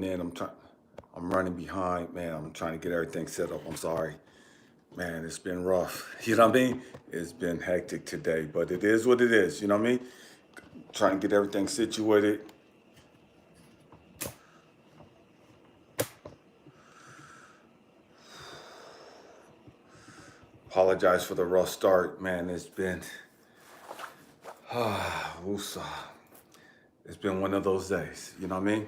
in. I'm running behind, man. I'm trying to get everything set up. I'm sorry, man. It's been rough. You know what I mean? It's been hectic today, but it is what it is. You know what I mean? Trying to get everything situated. Apologize for the rough start, man. It's been, woosah. It's been one of those days. You know what I mean?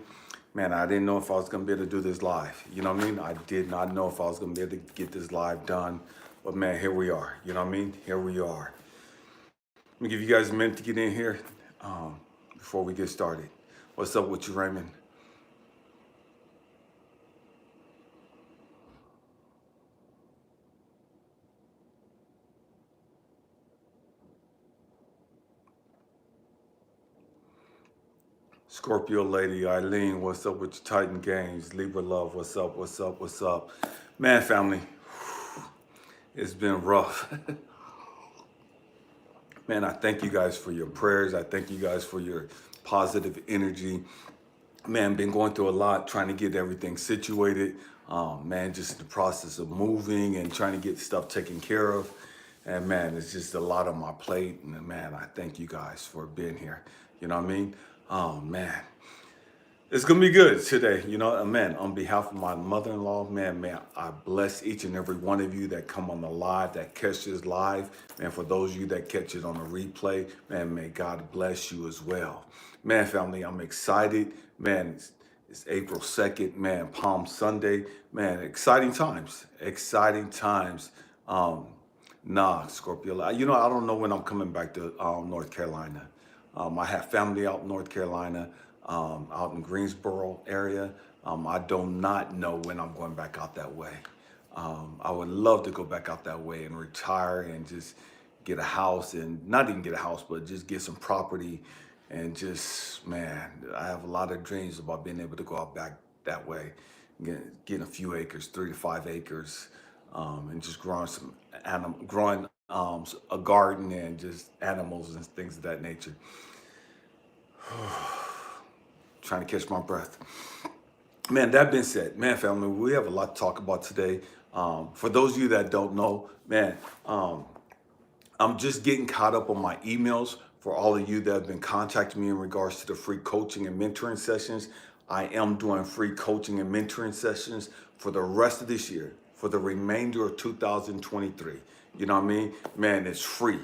Man, I didn't know if I was gonna be able to do this live. You know what I mean? I did not know if I was gonna be able to get this live done. But man, here we are. You know what I mean? Here we are. Let me give you guys a minute to get in here before we get started. What's up with you, Raymond? Scorpio lady, Eileen, what's up with your Titan Games? Libra love, what's up, what's up, what's up? Man, family, it's been rough. Man, I thank you guys for your prayers. I thank you guys for your positive energy. Man, been going through a lot, trying to get everything situated. Man, just the process of moving and trying to get stuff taken care of. And man, it's just a lot on my plate. And man, I thank you guys for being here. You know what I mean? Man, it's gonna be good today. You know, man, on behalf of my mother-in-law, man, I bless each and every one of you that come on the live, that catch this live. And for those of you that catch it on the replay, man, may God bless you as well. Man, family, I'm excited. Man, it's April 2nd, man, Palm Sunday. Man, exciting times, exciting times. Scorpio, you know, I don't know when I'm coming back to North Carolina. I have family out in North Carolina, out in Greensboro area. I do not know when I'm going back out that way. I would love to go back out that way and retire and just get a house, and not even get a house, but just get some property and just, man, I have a lot of dreams about being able to go out back that way, getting a few acres, 3 to 5 acres, and just growing a garden and just animals and things of that nature. Trying to catch my breath. Man, that being said, man, family, we have a lot to talk about today. For those of you that don't know, man, I'm just getting caught up on my emails for all of you that have been contacting me in regards to the free coaching and mentoring sessions. I am doing free coaching and mentoring sessions for the rest of this year, for the remainder of 2023. You know what I mean? Man, it's free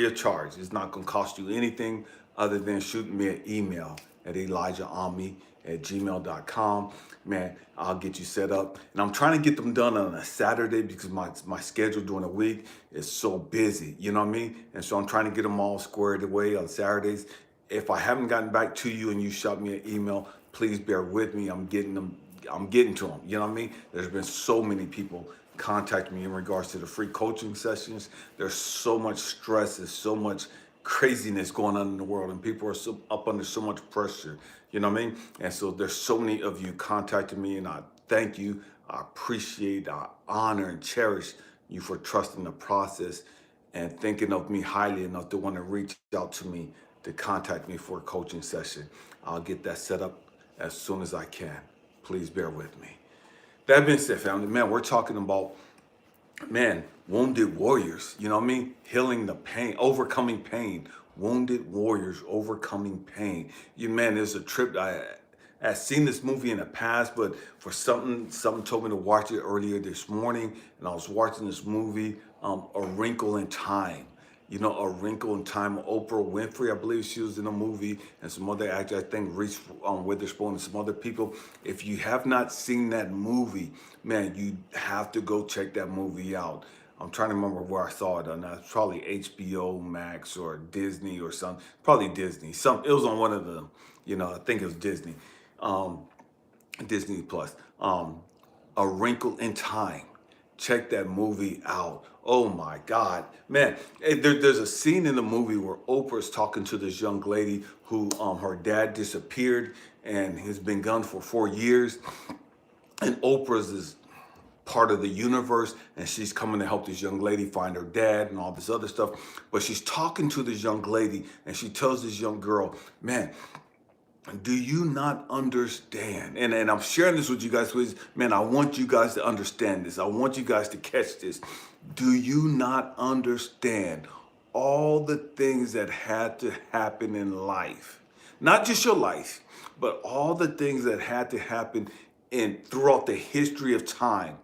of charge. It's not going to cost you anything other than shooting me an email at ElijahAmmi@gmail.com. Man, I'll get you set up. And I'm trying to get them done on a Saturday because my schedule during the week is so busy, you know what I mean? And so I'm trying to get them all squared away on Saturdays. If I haven't gotten back to you and you shot me an email, please bear with me. I'm getting to them, you know what I mean? There's been so many people contact me in regards to the free coaching sessions. There's so much stress, there's so much craziness going on in the world, and people are so up under so much pressure, you know what I mean? And so there's so many of you contacting me, and I thank you. I appreciate, I honor and cherish you for trusting the process and thinking of me highly enough to want to reach out to me to contact me for a coaching session. I'll get that set up as soon as I can. Please bear with me. That being said, family, man, we're talking about, man, wounded warriors, you know what I mean? Healing the pain, overcoming pain. Wounded warriors overcoming pain. You, man, there's a trip. I had seen this movie in the past, but for something told me to watch it earlier this morning, and I was watching this movie, A Wrinkle in Time. You know, A Wrinkle in Time. Oprah Winfrey, I believe she was in the movie, and some other actors, I think Reese Witherspoon and some other people. If you have not seen that movie, man, you have to go check that movie out. I'm trying to remember where I saw it on. It's probably HBO Max or Disney or something. Probably Disney. It was on one of them. You know, I think it was Disney. Um, Disney Plus. A Wrinkle in Time. Check that movie out. Oh my God, man! There's a scene in the movie where Oprah's talking to this young lady who her dad disappeared and has been gone for 4 years, and Oprah's is part of the universe, and she's coming to help this young lady find her dad and all this other stuff. But she's talking to this young lady, and she tells this young girl, man, Do you not understand? And I'm sharing this with you guys because, man, I want you guys to understand this. I want you guys to catch this. Do you not understand all the things that had to happen in life? Not just your life, but all the things that had to happen throughout the history of time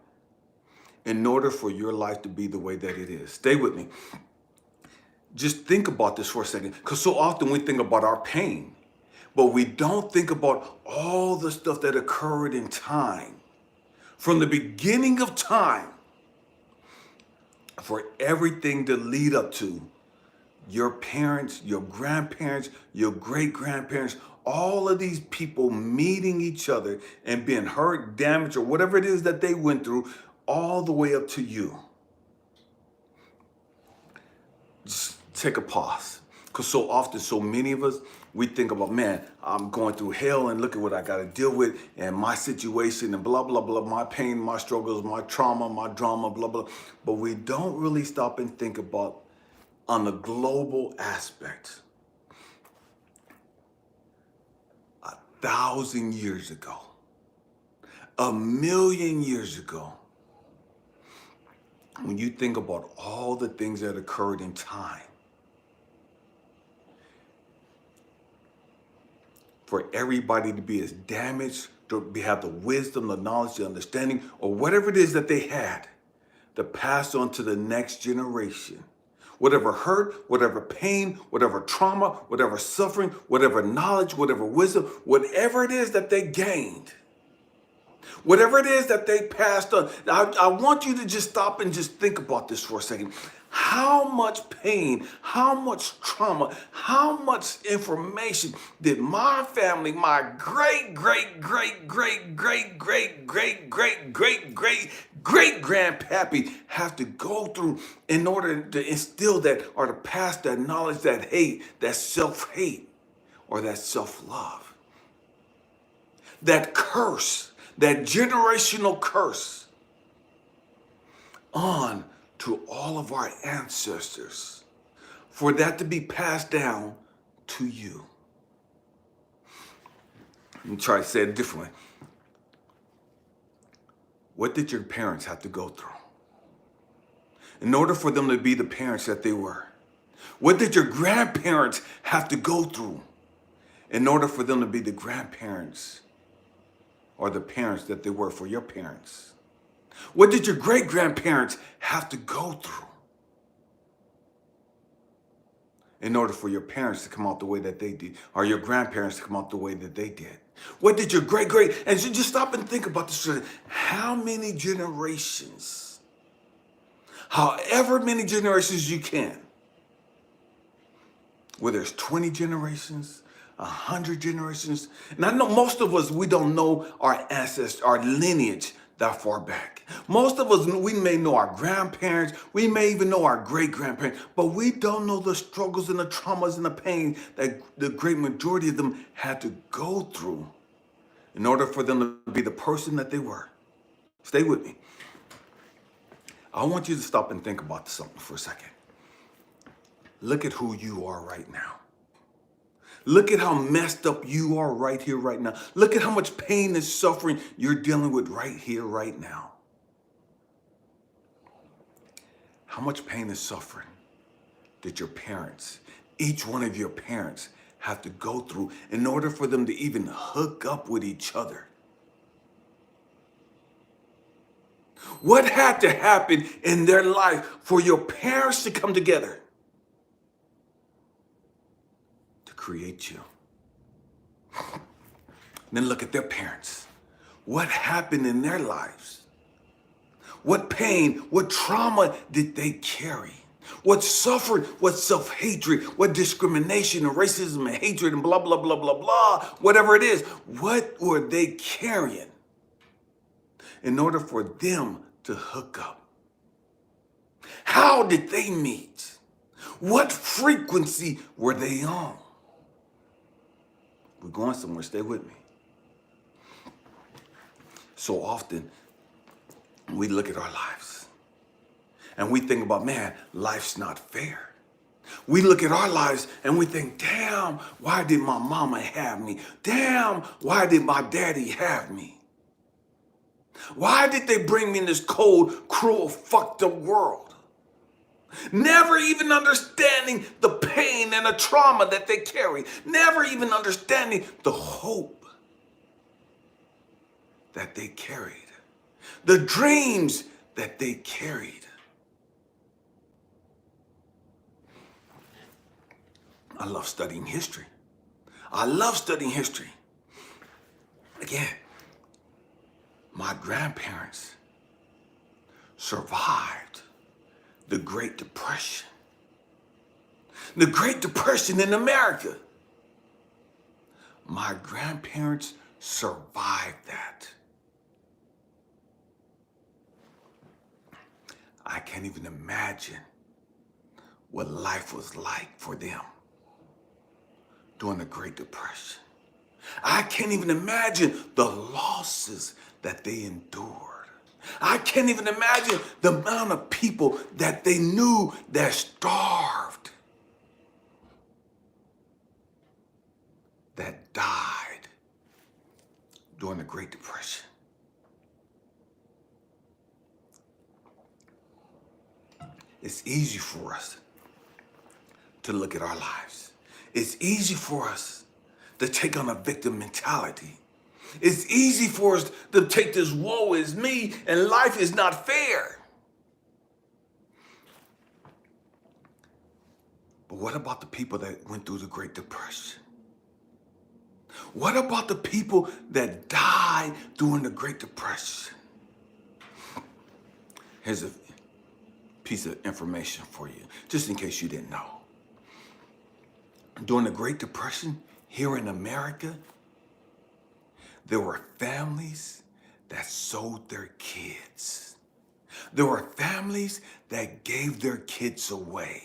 in order for your life to be the way that it is. Stay with me. Just think about this for a second, because so often we think about our pain, but we don't think about all the stuff that occurred in time. From the beginning of time, for everything to lead up to your parents, your grandparents, your great-grandparents, all of these people meeting each other and being hurt, damaged, or whatever it is that they went through, all the way up to you. Just take a pause. Because so often, so many of us, we think about, man, I'm going through hell and look at what I got to deal with and my situation and blah, blah, blah, my pain, my struggles, my trauma, my drama, blah, blah. But we don't really stop and think about on the global aspect. 1,000 years ago, 1,000,000 years ago, when you think about all the things that occurred in time, for everybody to be as damaged, to have the wisdom, the knowledge, the understanding, or whatever it is that they had, to pass on to the next generation. Whatever hurt, whatever pain, whatever trauma, whatever suffering, whatever knowledge, whatever wisdom, whatever it is that they gained, whatever it is that they passed on. I want you to just stop and just think about this for a second. How much pain, how much trauma, how much information did my family, my great, great, great, great, great, great, great, great, great, great, great grandpappy have to go through in order to instill that or to pass that knowledge, that hate, that self-hate, or that self-love? That curse, that generational curse on to all of our ancestors, for that to be passed down to you. Let me try to say it differently. What did your parents have to go through in order for them to be the parents that they were? What did your grandparents have to go through in order for them to be the grandparents or the parents that they were for your parents? What did your great-grandparents have to go through in order for your parents to come out the way that they did, or your grandparents to come out the way that they did? What did your great-great, and so just stop and think about this. How many generations, however many generations you can, whether it's 20 generations, 100 generations, and I know most of us, we don't know our ancestors, our lineage that far back. Most of us, we may know our grandparents, we may even know our great-grandparents, but we don't know the struggles and the traumas and the pain that the great majority of them had to go through in order for them to be the person that they were. Stay with me. I want you to stop and think about something for a second. Look at who you are right now. Look at how messed up you are right here, right now. Look at how much pain and suffering you're dealing with right here, right now. How much pain and suffering did your parents, each one of your parents, have to go through in order for them to even hook up with each other? What had to happen in their life for your parents to come together to create you? Then look at their parents. What happened in their lives? What pain, what trauma did they carry? What suffering, what self-hatred, what discrimination and racism and hatred and blah, blah, blah, blah, blah, whatever it is, what were they carrying in order for them to hook up? How did they meet? What frequency were they on? We're going somewhere, stay with me. So often, we look at our lives and we think about, man, life's not fair. We look at our lives and we think, damn, why did my mama have me? Damn, why did my daddy have me? Why did they bring me in this cold, cruel, fucked up world? Never even understanding the pain and the trauma that they carry. Never even understanding the hope that they carried. The dreams that they carried. I love studying history. I love studying history. Again, my grandparents survived the Great Depression. The Great Depression in America. My grandparents survived that. I can't even imagine what life was like for them during the Great Depression. I can't even imagine the losses that they endured. I can't even imagine the amount of people that they knew that starved, that died during the Great Depression. It's easy for us to look at our lives. It's easy for us to take on a victim mentality. It's easy for us to take this woe is me and life is not fair. But what about the people that went through the Great Depression? What about the people that died during the Great Depression? Here's a piece of information for you, just in case you didn't know. During the Great Depression, here in America, there were families that sold their kids. There were families that gave their kids away.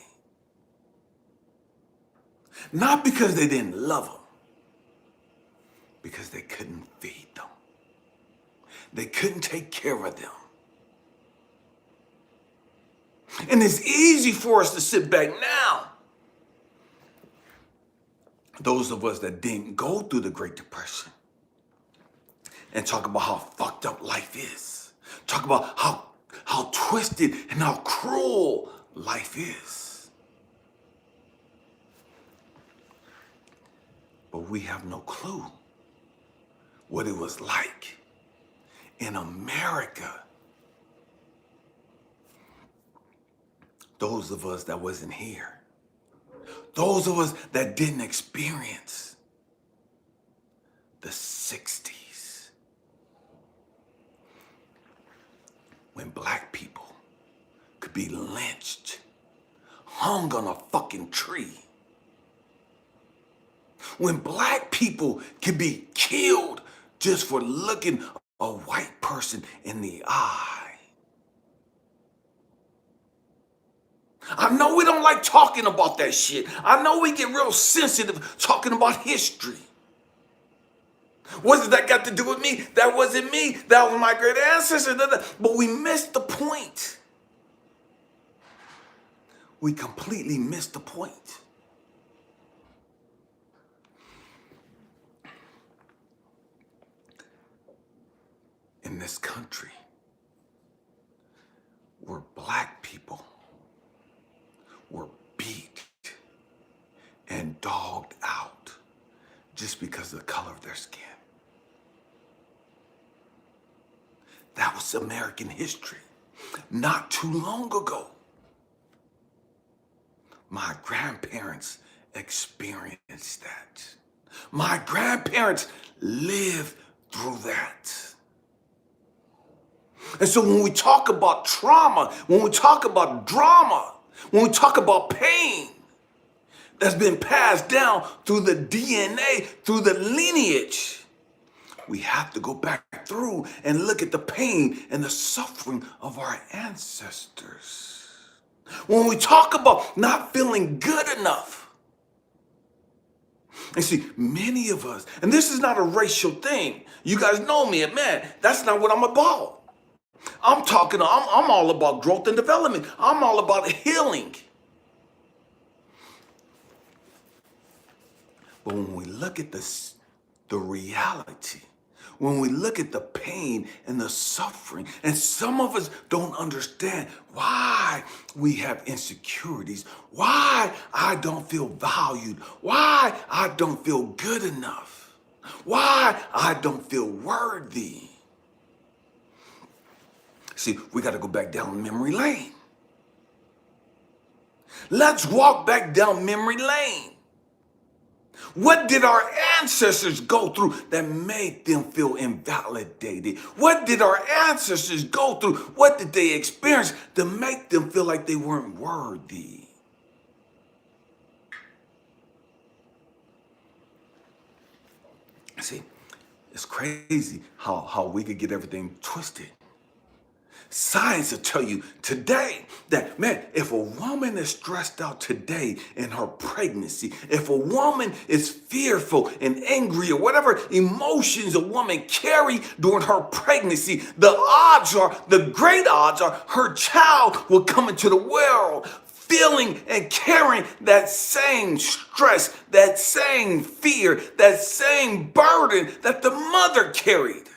Not because they didn't love them, because they couldn't feed them. They couldn't take care of them. And it's easy for us to sit back now. Those of us that didn't go through the Great Depression and talk about how fucked up life is. Talk about how twisted and how cruel life is. But we have no clue what it was like in America. Those of us that wasn't here. Those of us that didn't experience the 60s. When black people could be lynched, hung on a fucking tree. When black people could be killed just for looking a white person in the eye. I know we don't like talking about that shit. I know we get real sensitive talking about history. What does that got to do with me? That wasn't me. That was my great ancestor. But we missed the point. We completely missed the point. In this country, where black people were beat and dogged out just because of the color of their skin. That was American history. Not too long ago, my grandparents experienced that. My grandparents lived through that. And so when we talk about trauma, when we talk about drama, when we talk about pain that's been passed down through the DNA, through the lineage, we have to go back through and look at the pain and the suffering of our ancestors. When we talk about not feeling good enough, and see, many of us, and this is not a racial thing. You guys know me, man, that's not what I'm about. I'm all about growth and development. I'm all about healing. But when we look at the reality, when we look at the pain and the suffering, and some of us don't understand why we have insecurities, why I don't feel valued, why I don't feel good enough, why I don't feel worthy. See, we got to go back down memory lane. Let's walk back down memory lane. What did our ancestors go through that made them feel invalidated? What did our ancestors go through? What did they experience to make them feel like they weren't worthy? See, it's crazy how we could get everything twisted. Science will tell you today that, man, if a woman is stressed out today in her pregnancy, if a woman is fearful and angry or whatever emotions a woman carry during her pregnancy, the great odds are her child will come into the world feeling and carrying that same stress, that same fear, that same burden that the mother carried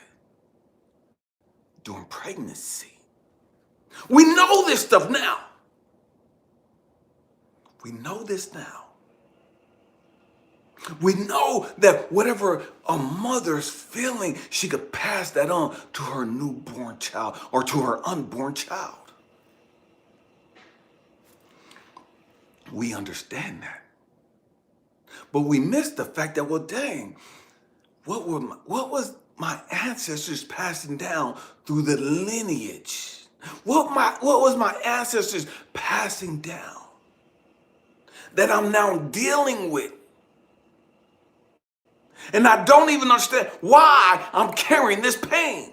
during pregnancy. We know this stuff now. We know this now. We know that whatever a mother's feeling, she could pass that on to her newborn child or to her unborn child. We understand that. But we miss the fact that, well, dang, what was my ancestors passing down through the lineage? What was my ancestors passing down that I'm now dealing with? And I don't even understand why I'm carrying this pain.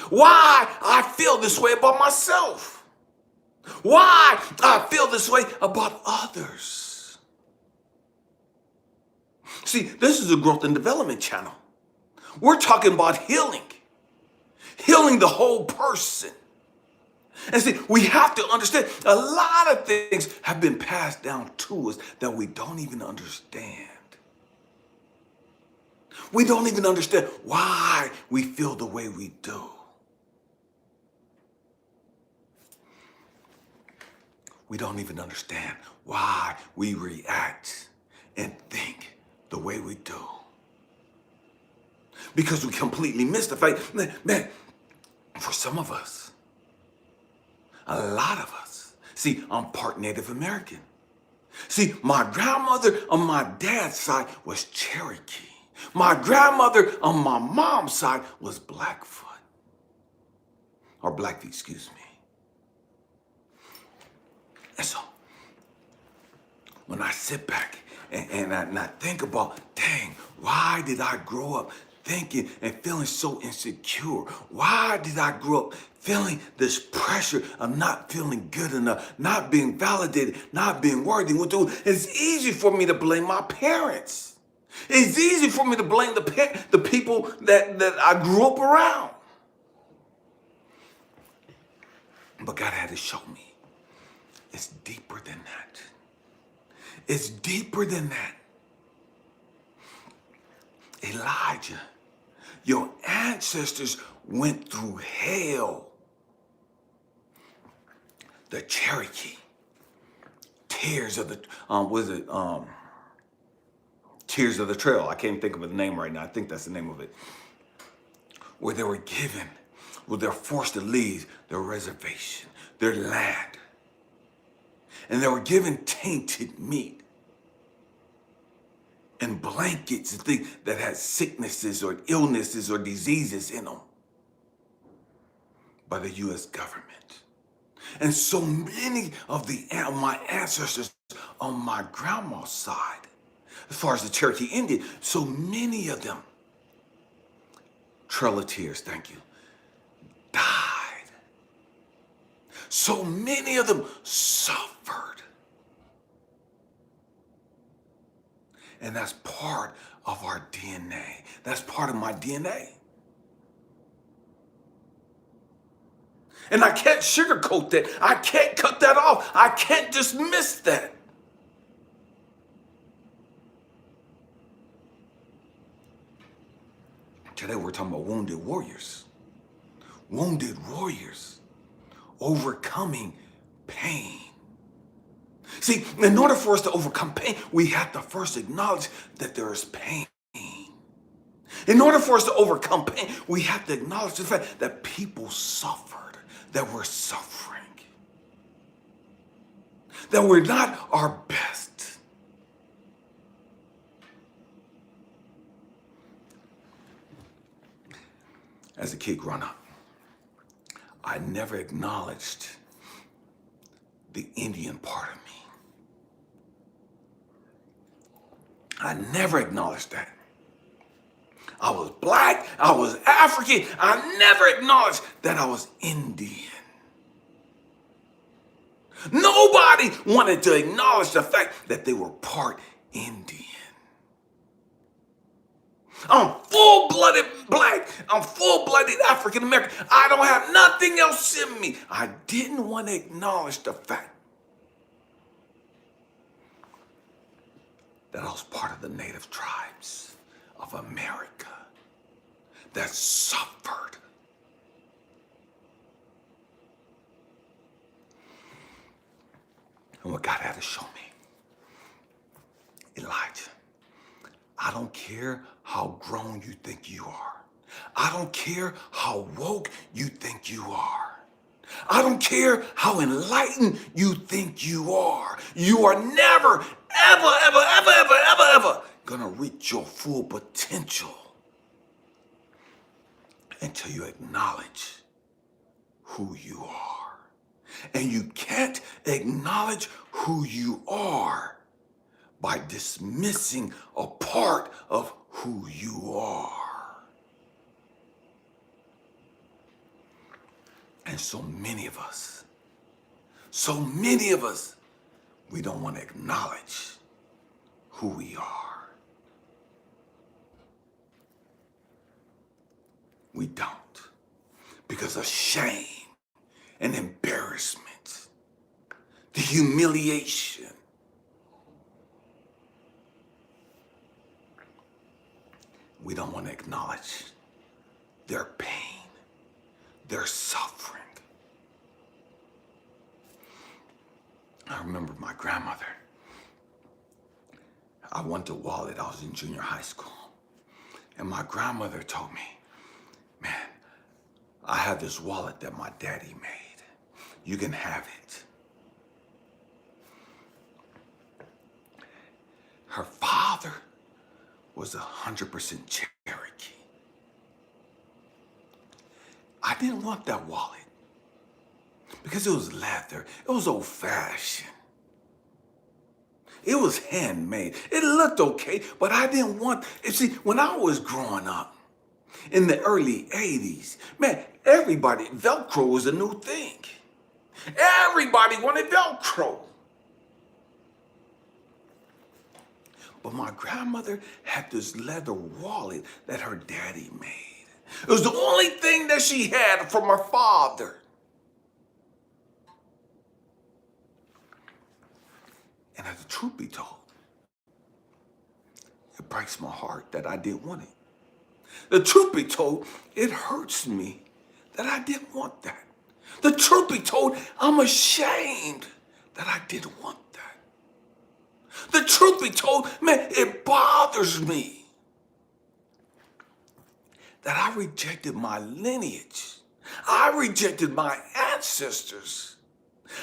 Why I feel this way about myself. Why I feel this way about others. See, this is a growth and development channel. We're talking about healing the whole person. And see, we have to understand a lot of things have been passed down to us that we don't even understand. We don't even understand why we feel the way we do. We don't even understand why we react and think the way we do. Because we completely miss the fact, man, for some of us, a lot of us. See, I'm part Native American. See, my grandmother on my dad's side was Cherokee. My grandmother on my mom's side was Blackfoot. Or Blackfeet, excuse me. And so, when I sit back and I think about, dang, why did I grow up thinking and feeling so insecure? Why did I grow up feeling this pressure of not feeling good enough, not being validated, not being worthy? It's easy for me to blame my parents. It's easy for me to blame the people that I grew up around. But God had to show me it's deeper than that. It's deeper than that. Elijah, your ancestors went through hell. The Cherokee, Tears of the Tears of the Trail. I can't think of the name right now. I think that's the name of it. Where they were they're forced to leave their reservation, their land. And they were given tainted meat and blankets and things that had sicknesses or illnesses or diseases in them by the U.S. government. And so many of my ancestors on my grandma's side, as far as the Cherokee Indian, so many of them, Trail of Tears, thank you, died. So many of them suffered. And that's part of our DNA. That's part of my DNA. And I can't sugarcoat that. I can't cut that off. I can't dismiss that. talking about wounded warriors. Wounded warriors overcoming pain. See, in order for us to overcome pain, we have to first acknowledge that there is pain. In order for us to overcome pain, we have to acknowledge the fact that people suffered, that we're suffering, that we're not our best. As a kid growing up, I never acknowledged the Indian part of me. I never acknowledged that. I was black, I was African, I never acknowledged that I was Indian. Nobody wanted to acknowledge the fact that they were part Indian. I'm full-blooded black, I'm full-blooded African American. I don't have nothing else in me. I didn't want to acknowledge the fact that I was part of the native tribes of America that suffered. And what God had to show me, Elijah, I don't care how grown you think you are. I don't care how woke you think you are. I don't care how enlightened you think you are. You are never, ever gonna reach your full potential until you acknowledge who you are. And you can't acknowledge who you are by dismissing a part of who you are. And so many of us, we don't want to acknowledge who we are. We don't. Because of shame and embarrassment, the humiliation. We don't want to acknowledge their pain, their suffering. I remember my grandmother. I went to Wallet, I was in junior high school. And my grandmother told me, man, I have this wallet that my daddy made. You can have it. Her father was 100% Cherokee. I didn't want that wallet because it was leather. It was old-fashioned. It was handmade. It looked okay, but I didn't want, you see, when I was growing up in the early 80s, man, Velcro was a new thing. Everybody wanted Velcro. But my grandmother had this leather wallet that her daddy made. It was the only thing that she had from her father. And as the truth be told, it breaks my heart that I didn't want it. The truth be told, it hurts me that I didn't want that. The truth be told, I'm ashamed that I didn't want that. The truth be told, man, it bothers me that I rejected my lineage. I rejected my ancestors.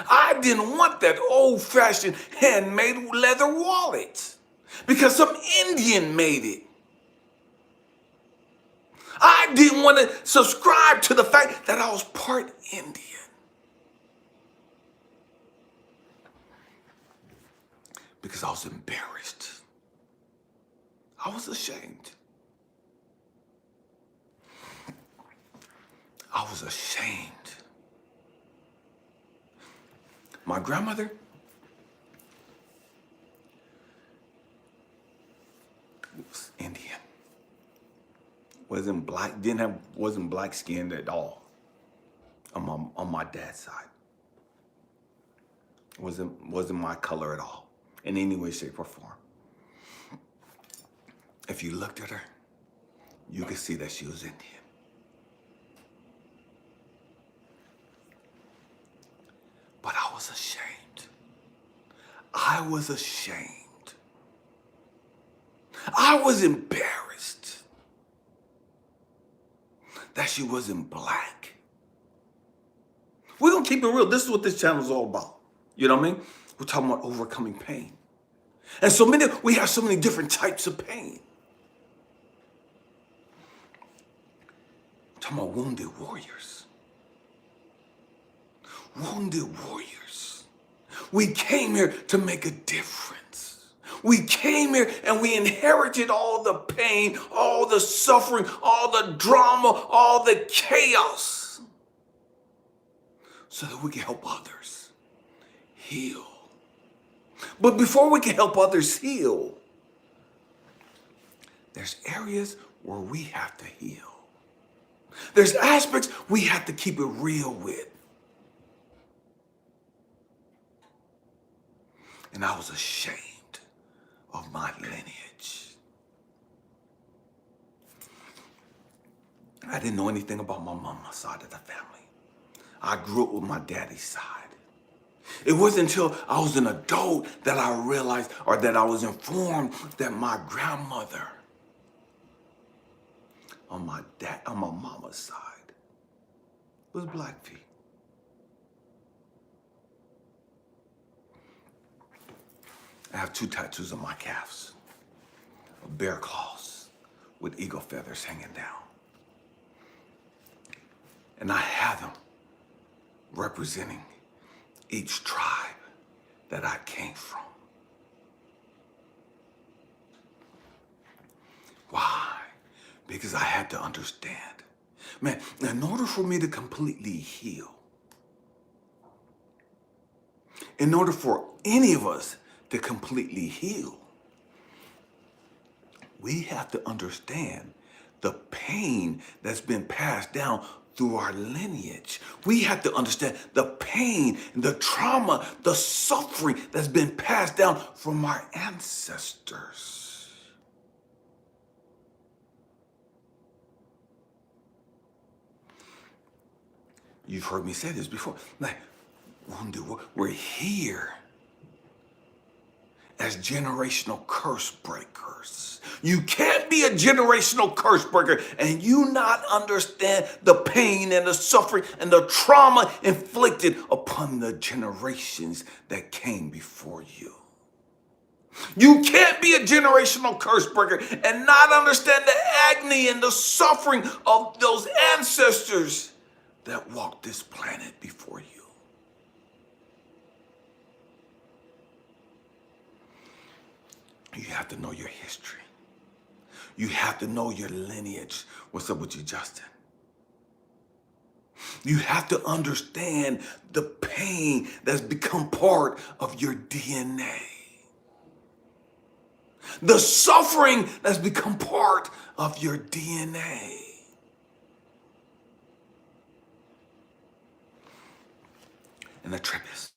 I didn't want that old-fashioned handmade leather wallet because some Indian made it. I didn't want to subscribe to the fact that I was part Indian. Because I was embarrassed. I was ashamed. I was ashamed. My grandmother was Indian. Wasn't black, wasn't black skinned at all on my dad's side. Wasn't my color at all in any way, shape, or form. If you looked at her, you could see that she was Indian. But I was ashamed. I was ashamed. I was embarrassed that she wasn't black. We're going to keep it real. This is what this channel is all about. You know what I mean? We're talking about overcoming pain. And we have so many different types of pain. We're talking about wounded warriors. Wounded warriors. We came here to make a difference. We came here and we inherited all the pain, all the suffering, all the drama, all the chaos, so that we can help others heal. But before we can help others heal, there's areas where we have to heal. There's aspects we have to keep it real with. And I was ashamed of my lineage. I didn't know anything about my mama's side of the family. I grew up with my daddy's side. It wasn't until I was an adult that I realized, or that I was informed, that my grandmother on my mama's side was Blackfeet. I have 2 tattoos on my calves, bear claws with eagle feathers hanging down. And I have them representing each tribe that I came from. Why? Because I had to understand. Man, in order for me to completely heal, in order for any of us to completely heal, we have to understand the pain that's been passed down through our lineage. We have to understand the pain, the trauma, the suffering that's been passed down from our ancestors. You've heard me say this before. Like, we're here as generational curse breakers. You can't be a generational curse breaker and you not understand the pain and the suffering and the trauma inflicted upon the generations that came before you. You can't be a generational curse breaker and not understand the agony and the suffering of those ancestors that walked this planet before you. You have to know your history. You have to know your lineage. What's up with you, Justin? You have to understand the pain that's become part of your DNA. The suffering that's become part of your DNA. And the trip is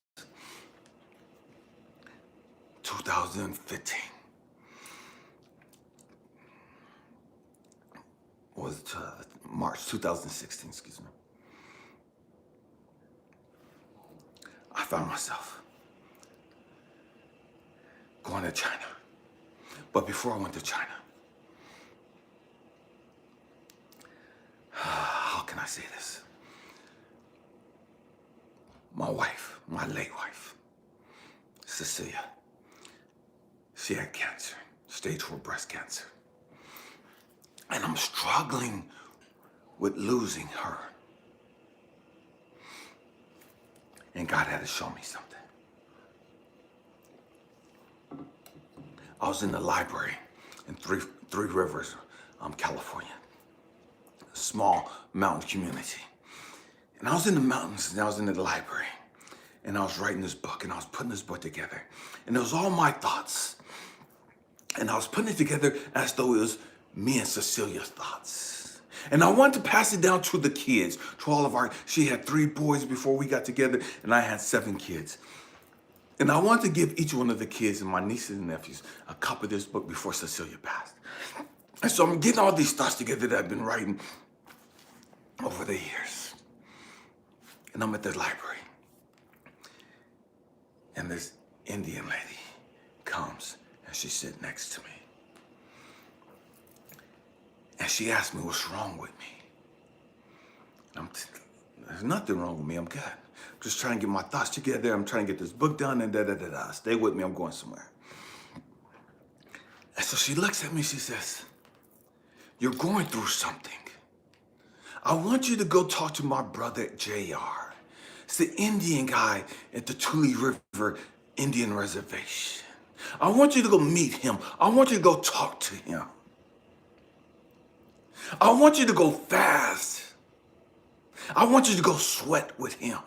2015. Was March 2016, excuse me. I found myself going to China. But before I went to China, how can I say this? My wife, my late wife, Cecilia, she had cancer, stage 4 breast cancer. And I'm struggling with losing her. And God had to show me something. I was in the library in Three Rivers, California, a small mountain community. And I was in the mountains and I was in the library and I was writing this book and I was putting this book together. And it was all my thoughts. And I was putting it together as though it was me and Cecilia's thoughts. And I wanted to pass it down to the kids, to all of she had 3 boys before we got together and I had 7 kids. And I wanted to give each one of the kids and my nieces and nephews a copy of this book before Cecilia passed. And so I'm getting all these thoughts together that I've been writing over the years. And I'm at the library. And this Indian lady comes and she's sitting next to me. And she asked me what's wrong with me. There's nothing wrong with me. I'm good. I'm just trying to get my thoughts together. I'm trying to get this book done and da-da-da-da. Stay with me. I'm going somewhere. And so she looks at me. She says, you're going through something. I want you to go talk to my brother, JR. It's the Indian guy at the Tule River Indian Reservation. I want you to go meet him. I want you to go talk to him. I want you to go fast. I want you to go sweat with him.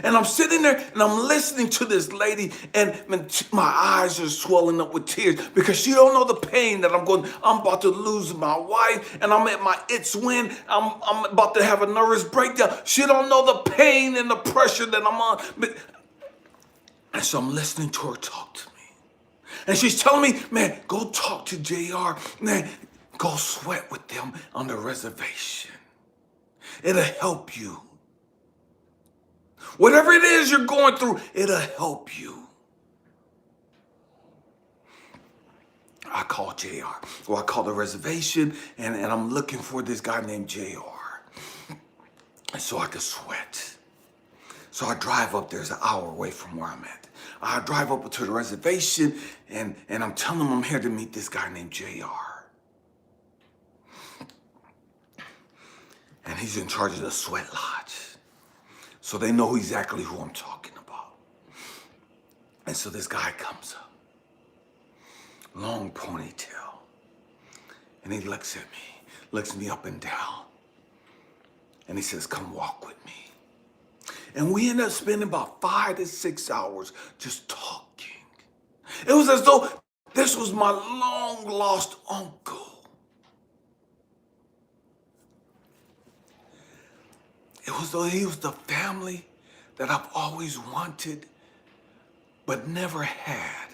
And I'm sitting there and I'm listening to this lady and my eyes are swelling up with tears because she don't know the pain that I'm going. I'm about to lose my wife and I'm at my its win. I'm about to have a nervous breakdown. She don't know the pain and the pressure that I'm on. And so I'm listening to her talk to me. And she's telling me, man, go talk to JR. Man, go sweat with them on the reservation. It'll help you. Whatever it is you're going through, it'll help you. I call JR, or I call the reservation, and I'm looking for this guy named JR. And so I can sweat. So I drive up there. It's an hour away from where I'm at. I drive up to the reservation, and I'm telling them I'm here to meet this guy named JR. And he's in charge of the sweat lodge. So they know exactly who I'm talking about. And so this guy comes up. Long ponytail. And he looks at me, looks me up and down. And he says, come walk with me. And we end up spending about 5 to 6 hours just talking. It was as though this was my long lost uncle. It was though he was the family that I've always wanted, but never had.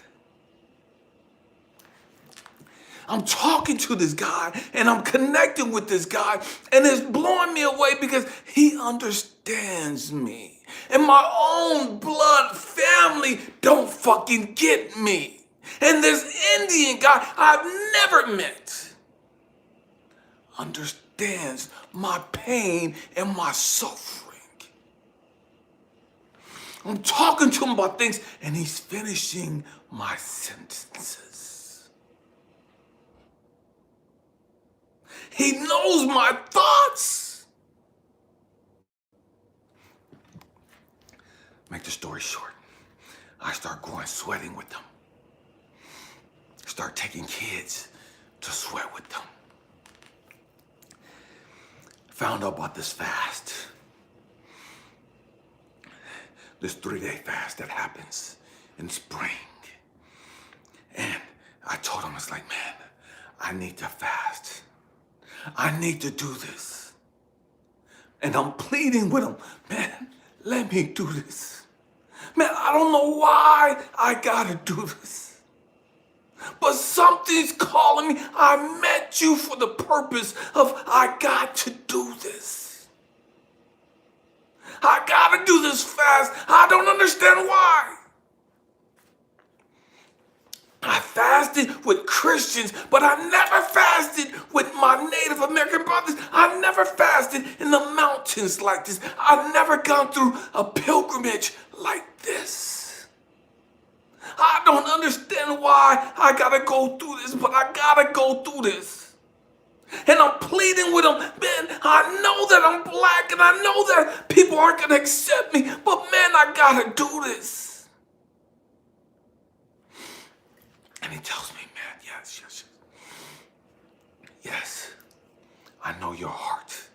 I'm talking to this guy and I'm connecting with this guy and it's blowing me away because he understands me. And my own blood family don't fucking get me. And this Indian guy I've never met understands my pain and my suffering. I'm talking to him about things and he's finishing my sentences. He knows my thoughts. Make the story short, I start going sweating with them. Start taking kids to sweat with them. Found out about this fast. This 3-day fast that happens in spring. And I told him, it's like, man, I need to fast. I need to do this. And I'm pleading with him, man, let me do this. Man, I don't know why I gotta do this. But something's calling me. I met you for the purpose of I got to do this. I gotta do this fast. I don't understand why. I fasted with Christians, but I never fasted with my Native American brothers. I never fasted in the mountains like this. I've never gone through a pilgrimage like this. I don't understand why I gotta go through this, but I gotta go through this. And I'm pleading with them, man, I know that I'm black and I know that people aren't gonna accept me, but man, I gotta do this. And he tells me, man, yes, I know your heart.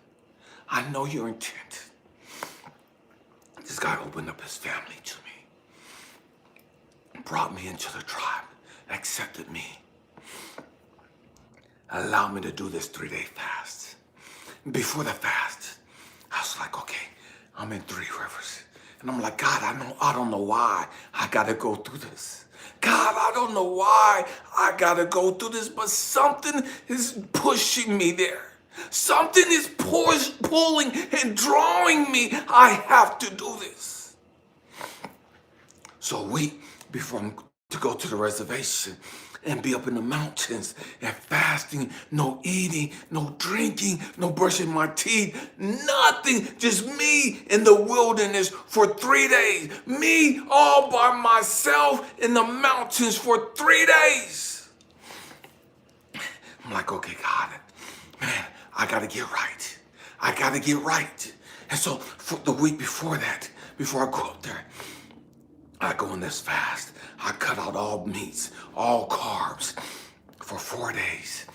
I know your intent. This guy opened up his family to me, brought me into the tribe, accepted me, allowed me to do this 3-day fast. Before the fast, I was like, okay, I'm in 3 Rivers. And I'm like, God, I don't know why I got to go through this. God, I don't know why I got to go through this, but something is pushing me there. Something is pulling and drawing me. I have to do this. So a week before I'm to go to the reservation and be up in the mountains and fasting, no eating, no drinking, no brushing my teeth, nothing, just me in the wilderness for 3 days. Me all by myself in the mountains for 3 days. I'm like, okay, God, man, I gotta get right. I gotta get right. And so for the week before that, before I go up there, I go on this fast. I cut out all meats, all carbs for 4 days.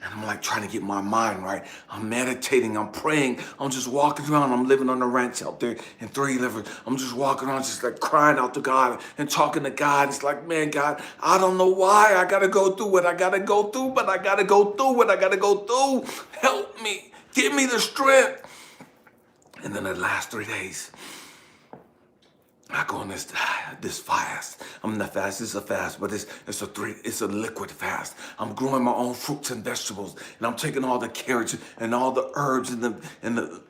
And I'm like trying to get my mind right. I'm meditating, I'm praying. I'm just walking around. I'm living on the ranch out there in 311. I'm just walking around just like crying out to God and talking to God. It's like, man, God, I don't know why I got to go through what I got to go through, but I got to go through what I got to go through. Help me. Give me the strength. And then the last 3 days, I go on this fast. I'm not fast. It's a fast, but it's a liquid fast. I'm growing my own fruits and vegetables, and I'm taking all the carrots and all the herbs and the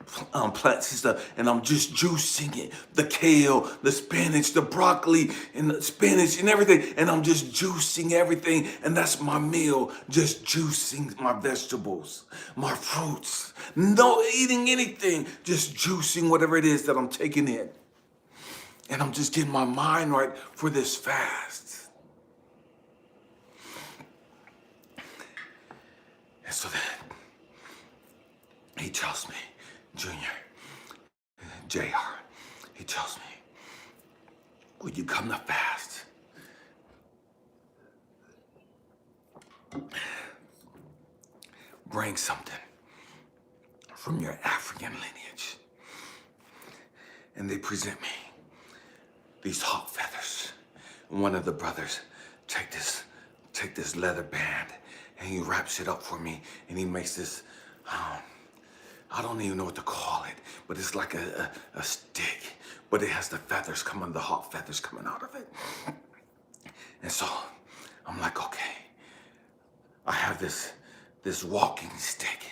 plants and stuff, and I'm just juicing it. The kale, the spinach, the broccoli, and the spinach and everything, and I'm just juicing everything, and that's my meal. Just juicing my vegetables, my fruits. No eating anything, just juicing whatever it is that I'm taking in. And I'm just getting my mind right for this fast. And so then he tells me, JR, he tells me, when you come to fast, bring something from your African lineage. And they present me these hawk feathers. And one of the brothers take this leather band and he wraps it up for me and he makes this, I don't even know what to call it, but it's like a stick, but it has the hawk feathers coming out of it. And so I'm like, okay, I have this walking stick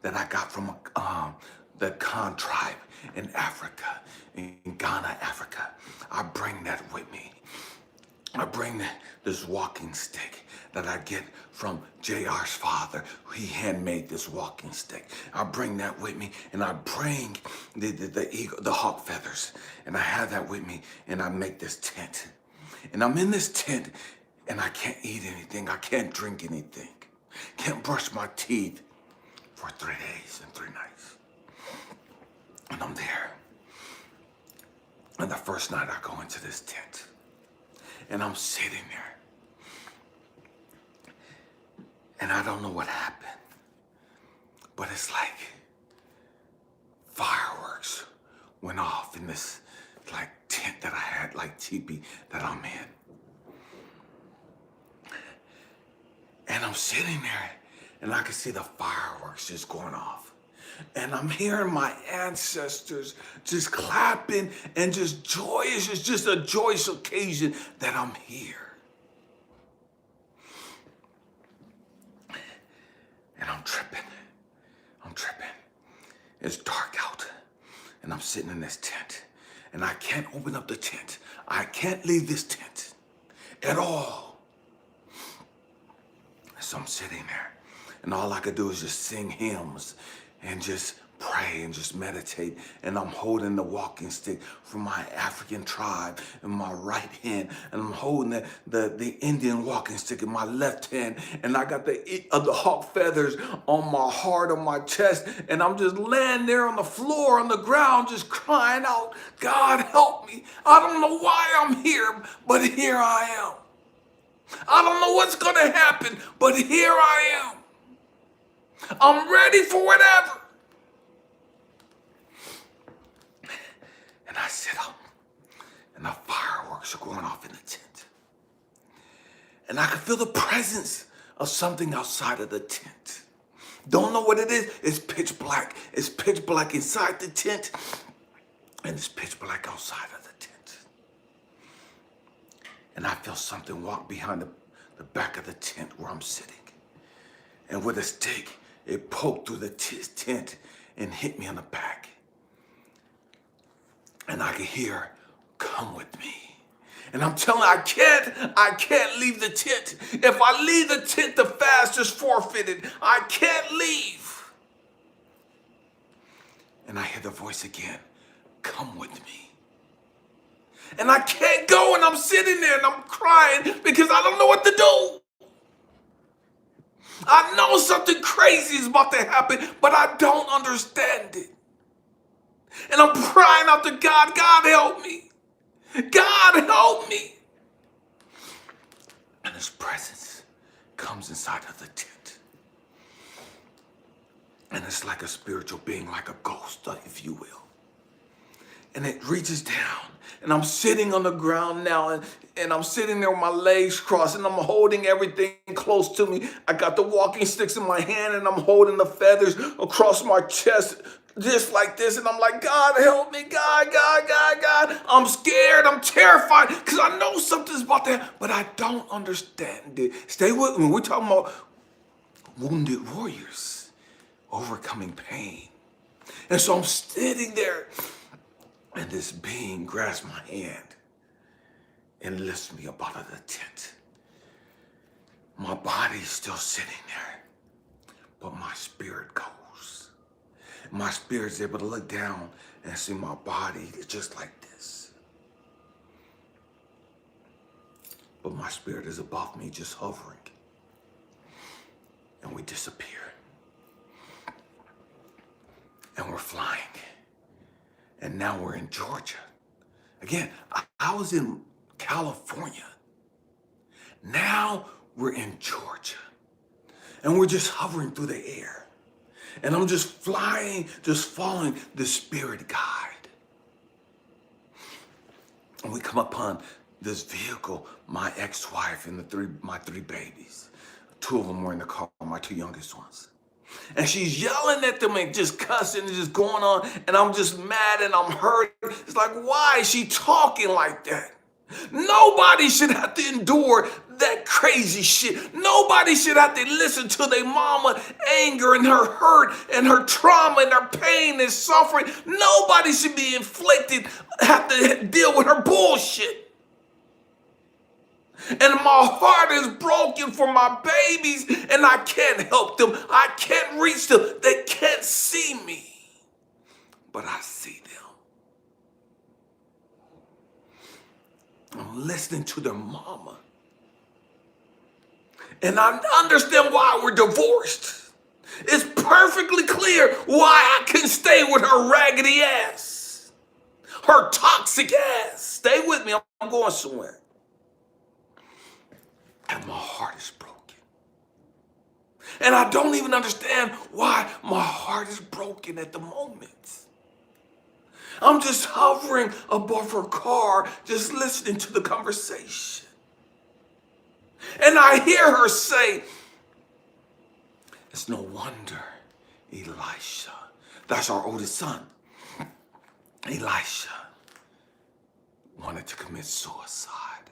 that I got from the Khan tribe in Africa, in Ghana, Africa. I bring that with me. I bring this walking stick that I get from JR's father. He handmade this walking stick. I bring that with me, and I bring the hawk feathers, and I have that with me, and I make this tent. And I'm in this tent, and I can't eat anything. I can't drink anything. Can't brush my teeth for 3 days and 3 nights. And I'm there. And the first night I go into this tent. And I'm sitting there. And I don't know what happened. But it's like fireworks went off in this like tent that I had, like teepee that I'm in. And I'm sitting there and I can see the fireworks just going off. And I'm hearing my ancestors just clapping and just joyous. It's just a joyous occasion that I'm here. And I'm tripping. It's dark out. And I'm sitting in this tent. And I can't open up the tent. I can't leave this tent at all. So I'm sitting there. And all I could do is just sing hymns and just pray and just meditate. And I'm holding the walking stick from my African tribe in my right hand. And I'm holding the Indian walking stick in my left hand. And I got the hawk feathers on my heart, on my chest. And I'm just laying there on the floor, on the ground, just crying out, God, help me. I don't know why I'm here, but here I am. I don't know what's going to happen, but here I am. I'm ready for whatever. And I sit up, and the fireworks are going off in the tent. And I can feel the presence of something outside of the tent. Don't know what it is. It's pitch black. It's pitch black inside the tent. And it's pitch black outside of the tent. And I feel something walk behind the back of the tent where I'm sitting. And with a stick, it poked through the tent and hit me on the back. And I could hear, "Come with me." And I'm telling you, I can't leave the tent. If I leave the tent, the fast is forfeited. I can't leave. And I hear the voice again, "Come with me." And I can't go, and I'm sitting there and I'm crying because I don't know what to do. I know something crazy is about to happen, but I don't understand it. And I'm crying out to God, "God help me. God help me." And his presence comes inside of the tent. And it's like a spiritual being, like a ghost, if you will. And it reaches down, and I'm sitting on the ground now, and I'm sitting there with my legs crossed, and I'm holding everything close to me. I got the walking sticks in my hand, and I'm holding the feathers across my chest, just like this. And I'm like, "God, help me, God, God, God, God." I'm scared, I'm terrified, because I know something's about to happen, but I don't understand it. Stay with me. We're talking about wounded warriors overcoming pain. And so I'm sitting there, and this being grabs my hand and lifts me up out of the tent. My body's still sitting there, but my spirit goes. My spirit's able to look down and see my body just like this. But my spirit is above me, just hovering. And we disappear. And we're flying. And now we're in Georgia. Again, I was in California. Now we're in Georgia. And we're just hovering through the air. And I'm just flying, just following the spirit guide. And we come upon this vehicle, my ex-wife and my three babies. Two of them were in the car, my two youngest ones. And she's yelling at them and just cussing and just going on. And I'm just mad and I'm hurt. It's like, why is she talking like that? Nobody should have to endure that crazy shit. Nobody should have to listen to their mama anger and her hurt and her trauma and her pain and suffering. Nobody should be have to deal with her bullshit. And my heart is broken for my babies, and I can't help them. I can't reach them. They can't see me, but I see them. I'm listening to their mama. And I understand why we're divorced. It's perfectly clear why I can stay with her raggedy ass, her toxic ass. Stay with me. I'm going somewhere. And my heart is broken. And I don't even understand why my heart is broken at the moment. I'm just hovering above her car, just listening to the conversation. And I hear her say, "It's no wonder Elisha," that's our oldest son, "Elisha wanted to commit suicide."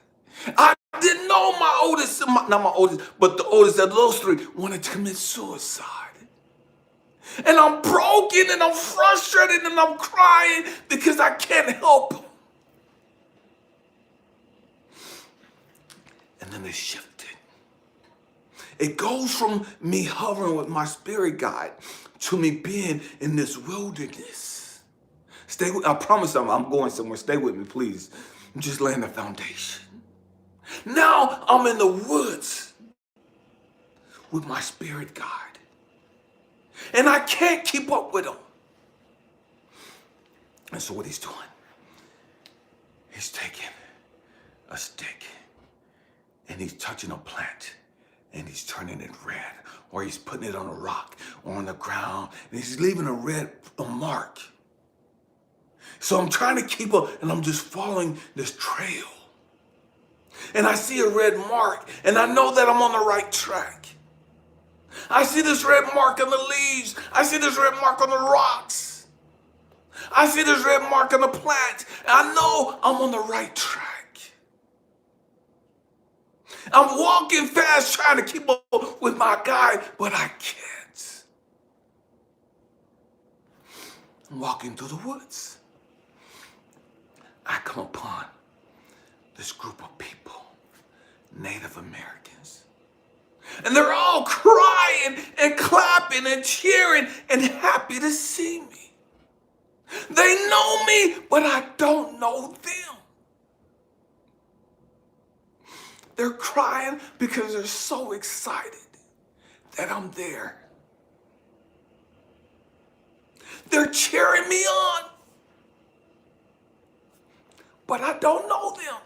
I didn't know my oldest, not my oldest, but the oldest of those three wanted to commit suicide. And I'm broken and I'm frustrated and I'm crying because I can't help him. And then it shifted. It goes from me hovering with my spirit guide to me being in this wilderness. Stay with, I promise I'm going somewhere. Stay with me, please. I'm just laying the foundation. Now I'm in the woods with my spirit guide. And I can't keep up with him. And so what he's doing, he's taking a stick and he's touching a plant and he's turning it red, or he's putting it on a rock or on the ground and he's leaving a mark. So I'm trying to keep up and I'm just following this trail. And I see a red mark, and I know that I'm on the right track. I see this red mark on the leaves. I see this red mark on the rocks. I see this red mark on the plant. And I know I'm on the right track. I'm walking fast trying to keep up with my guy, but I can't. I'm walking through the woods. I come upon this group of people, Native Americans. And they're all crying and clapping and cheering and happy to see me. They know me, but I don't know them. They're crying because they're so excited that I'm there. They're cheering me on, but I don't know them.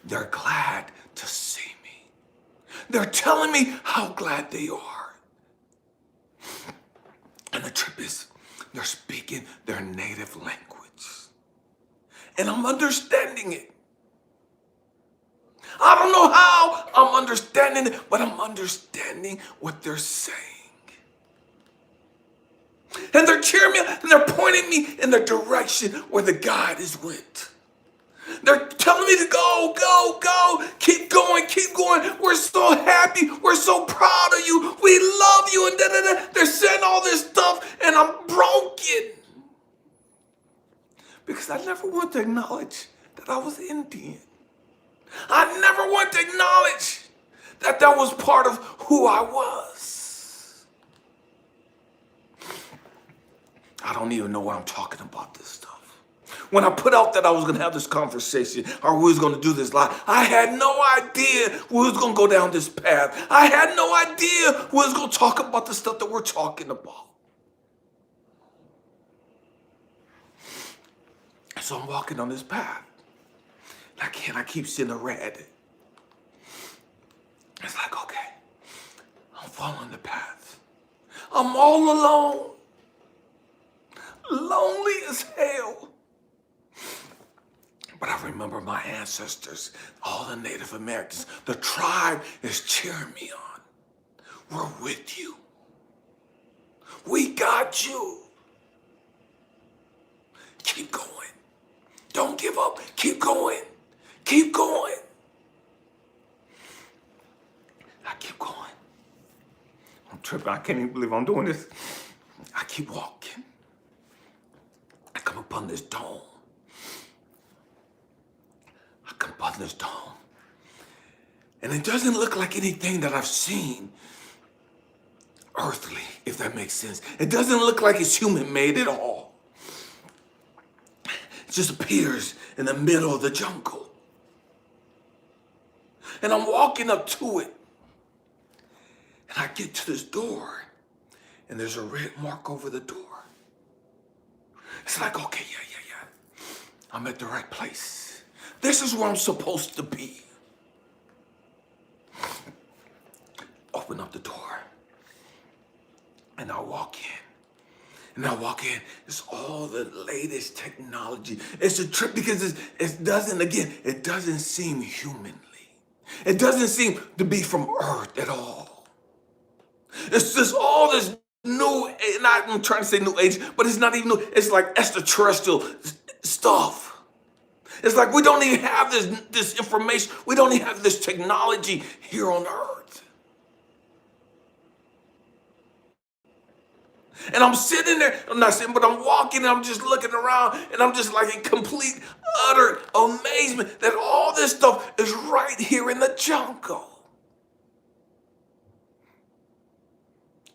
They're glad to see me. They're telling me how glad they are. And the trip is, they're speaking their native language. And I'm understanding it. I don't know how I'm understanding it, but I'm understanding what they're saying. And they're cheering me and they're pointing me in the direction where the guide is went. They're telling me to go, go, go, keep going, keep going. We're so happy. We're so proud of you. We love you. And da-da-da. They're saying all this stuff and I'm broken. Because I never want to acknowledge that I was Indian. I never want to acknowledge that that was part of who I was. I don't even know why I'm talking about this stuff. When I put out that I was going to have this conversation or we was going to do this live, I had no idea we was going to go down this path. I had no idea we was going to talk about the stuff that we're talking about. So I'm walking on this path. I keep seeing the red. It's like, okay, I'm following the path. I'm all alone. Lonely as hell. But I remember my ancestors, all the Native Americans, the tribe is cheering me on. We're with you. We got you. Keep going. Don't give up. Keep going. Keep going. I keep going. I'm tripping. I can't even believe I'm doing this. I keep walking. I come upon this dome. I come upon this dome. And it doesn't look like anything that I've seen earthly, if that makes sense. It doesn't look like it's human-made at all. It just appears in the middle of the jungle. And I'm walking up to it. And I get to this door. And there's a red mark over the door. It's like, okay, yeah. I'm at the right place. This is where I'm supposed to be. Open up the door. And I walk in. It's all the latest technology. It's a trip because it doesn't seem humanly. It doesn't seem to be from Earth at all. It's just all this new, I'm trying to say new age, but it's not even new. It's like extraterrestrial stuff. It's like we don't even have this information. We don't even have this technology here on Earth. And I'm sitting there, I'm not sitting, but I'm walking and I'm just looking around and I'm just like in complete, utter amazement that all this stuff is right here in the jungle.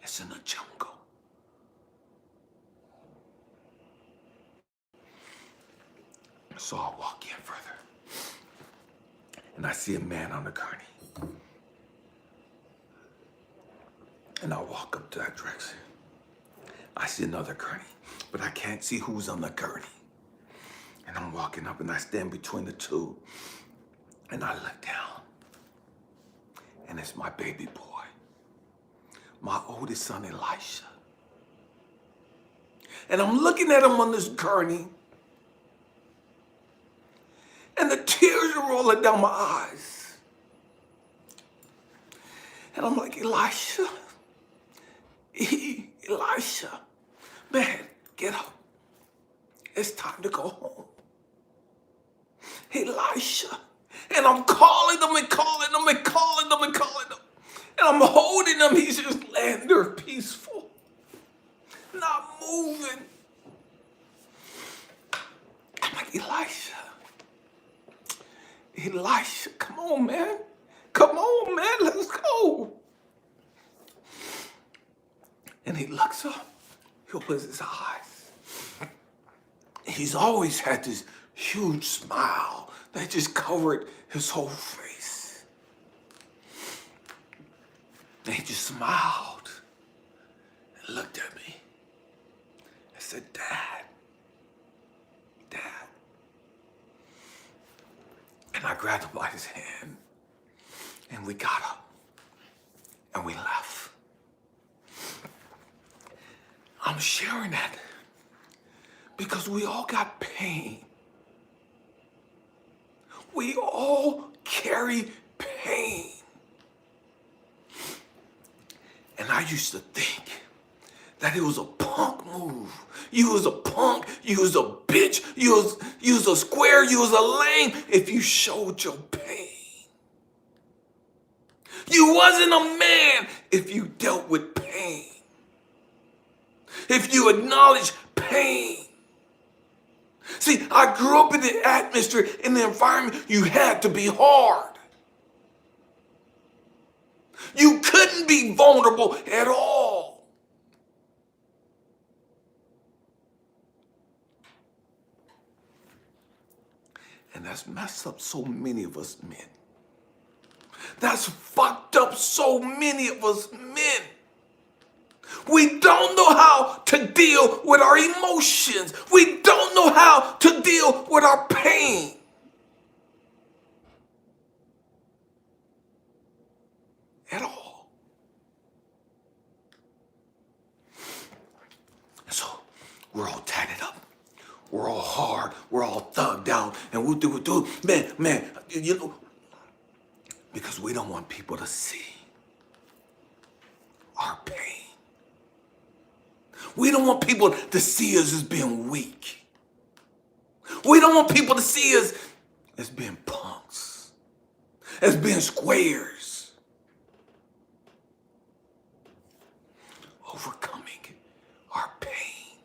It's in the jungle. So I walk in further and I see a man on the gurney. And I walk up to that direction. I see another gurney, but I can't see who's on the gurney. And I'm walking up and I stand between the two. And I look down. And it's my baby boy. My oldest son, Elisha. And I'm looking at him on this gurney. And the tears are rolling down my eyes. And I'm like, Elisha. Man, get up. It's time to go home. Elisha. And I'm calling them and calling them and calling them and calling them. And I'm holding them. He's just laying there peaceful, not moving. I'm like, Elisha, come on, man. Come on, man, let's go. And he looks up, he opens his eyes. He's always had this huge smile that just covered his whole face. And he just smiled and looked at me and said, Dad. And I grabbed him by his hand and we got up and we left. I'm sharing that because we all got pain. We all carry pain. And I used to think that it was a punk move. You was a punk, you was a bitch, you was a square, you was a lame if you showed your pain. You wasn't a man if you dealt with pain. If you acknowledge pain. See, I grew up in the atmosphere, in the environment, you had to be hard. You couldn't be vulnerable at all. And that's messed up so many of us men. That's fucked up so many of us men. We don't know how to deal with our emotions. We don't know how to deal with our pain. At all. So we're all tatted up. We're all hard. We're all thugged out. And we'll do. Man, you know, because we don't want people to see our pain. We don't want people to see us as being weak. We don't want people to see us as being punks, as being squares. Overcoming our pain.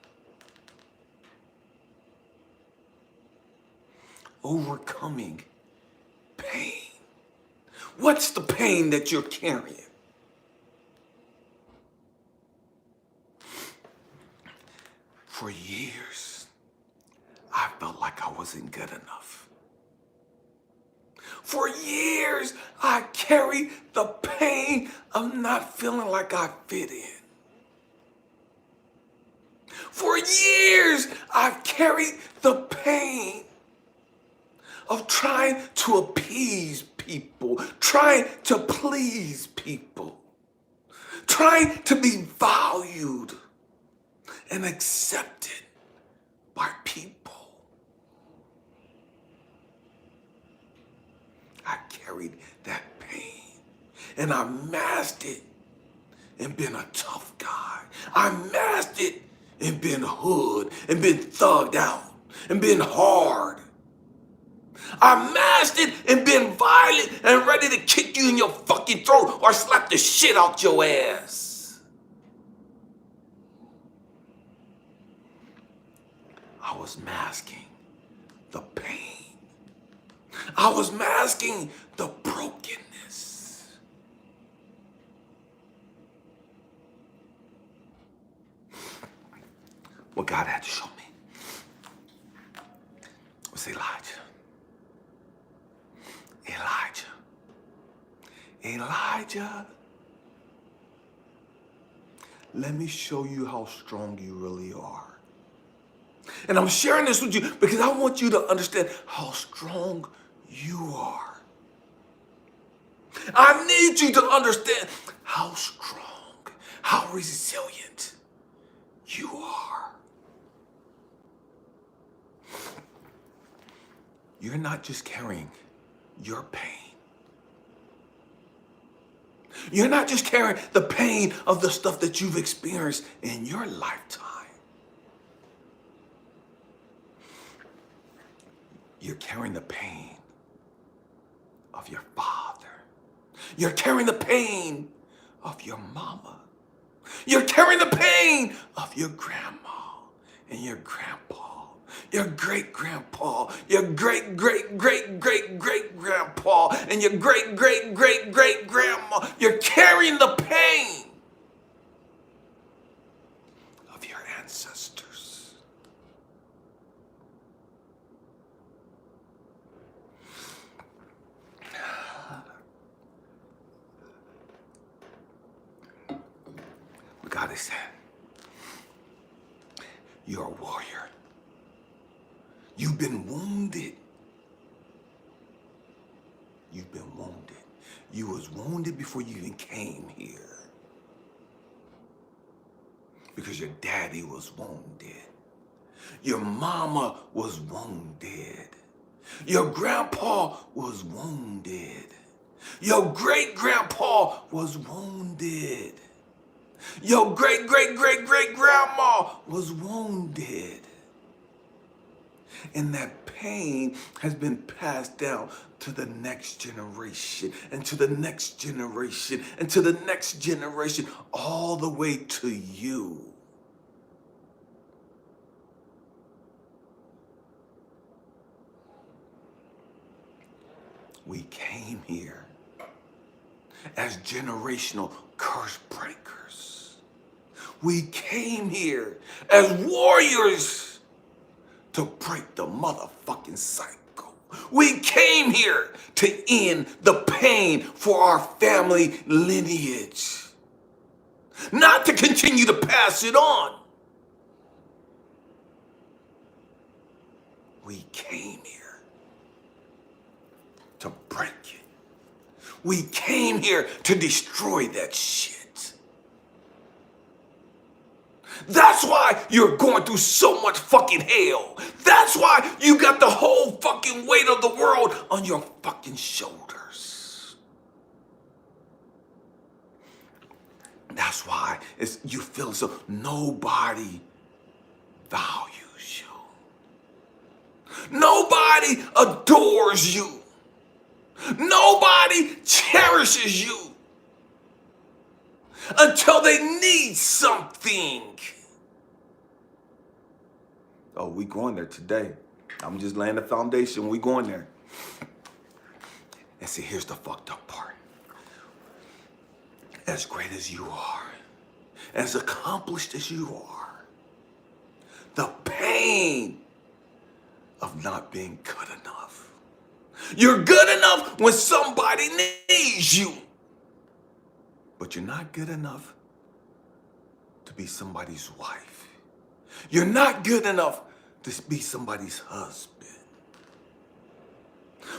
Overcoming pain. What's the pain that you're carrying? For years, I felt like I wasn't good enough. For years, I carried the pain of not feeling like I fit in. For years, I've carried the pain of trying to appease people, trying to please people, trying to be valued and accepted by people. I carried that pain and I masked it in being a tough guy. I masked it in being hood and being thugged out and being hard. I masked it in being violent and ready to kick you in your fucking throat or slap the shit out your ass. I was masking the pain. I was masking the brokenness. What God had to show me was Elijah, let me show you how strong you really are. And I'm sharing this with you because I want you to understand how strong you are. I need you to understand how strong, how resilient you are. You're not just carrying your pain. You're not just carrying the pain of the stuff that you've experienced in your lifetime. You're carrying the pain of your father. You're carrying the pain of your mama. You're carrying the pain of your grandma and your grandpa, your great-grandpa, your great-great-great-great-great-grandpa, and your great-great-great-great-grandma. You're carrying the pain of your ancestors. But God is saying, you're a warrior. You've been wounded. You've been wounded. You was wounded before you even came here. Because your daddy was wounded. Your mama was wounded. Your grandpa was wounded. Your great-grandpa was wounded. Your great-great-great-great-grandma was wounded. And that pain has been passed down to the next generation, and to the next generation, and to the next generation, all the way to you. We came here as generational curse breakers. We came here as warriors to break the motherfucking cycle. We came here to end the pain for our family lineage, not to continue to pass it on. We came here to break it. We came here to destroy that shit. That's why you're going through so much fucking hell. That's why you got the whole fucking weight of the world on your fucking shoulders. That's why you feel so nobody values you. Nobody adores you. Nobody cherishes you until they need something. Oh, we going there today. I'm just laying the foundation. We going there. And see, here's the fucked up part. As great as you are, as accomplished as you are, the pain of not being good enough. You're good enough when somebody needs you, but you're not good enough to be somebody's wife. You're not good enough to be somebody's husband.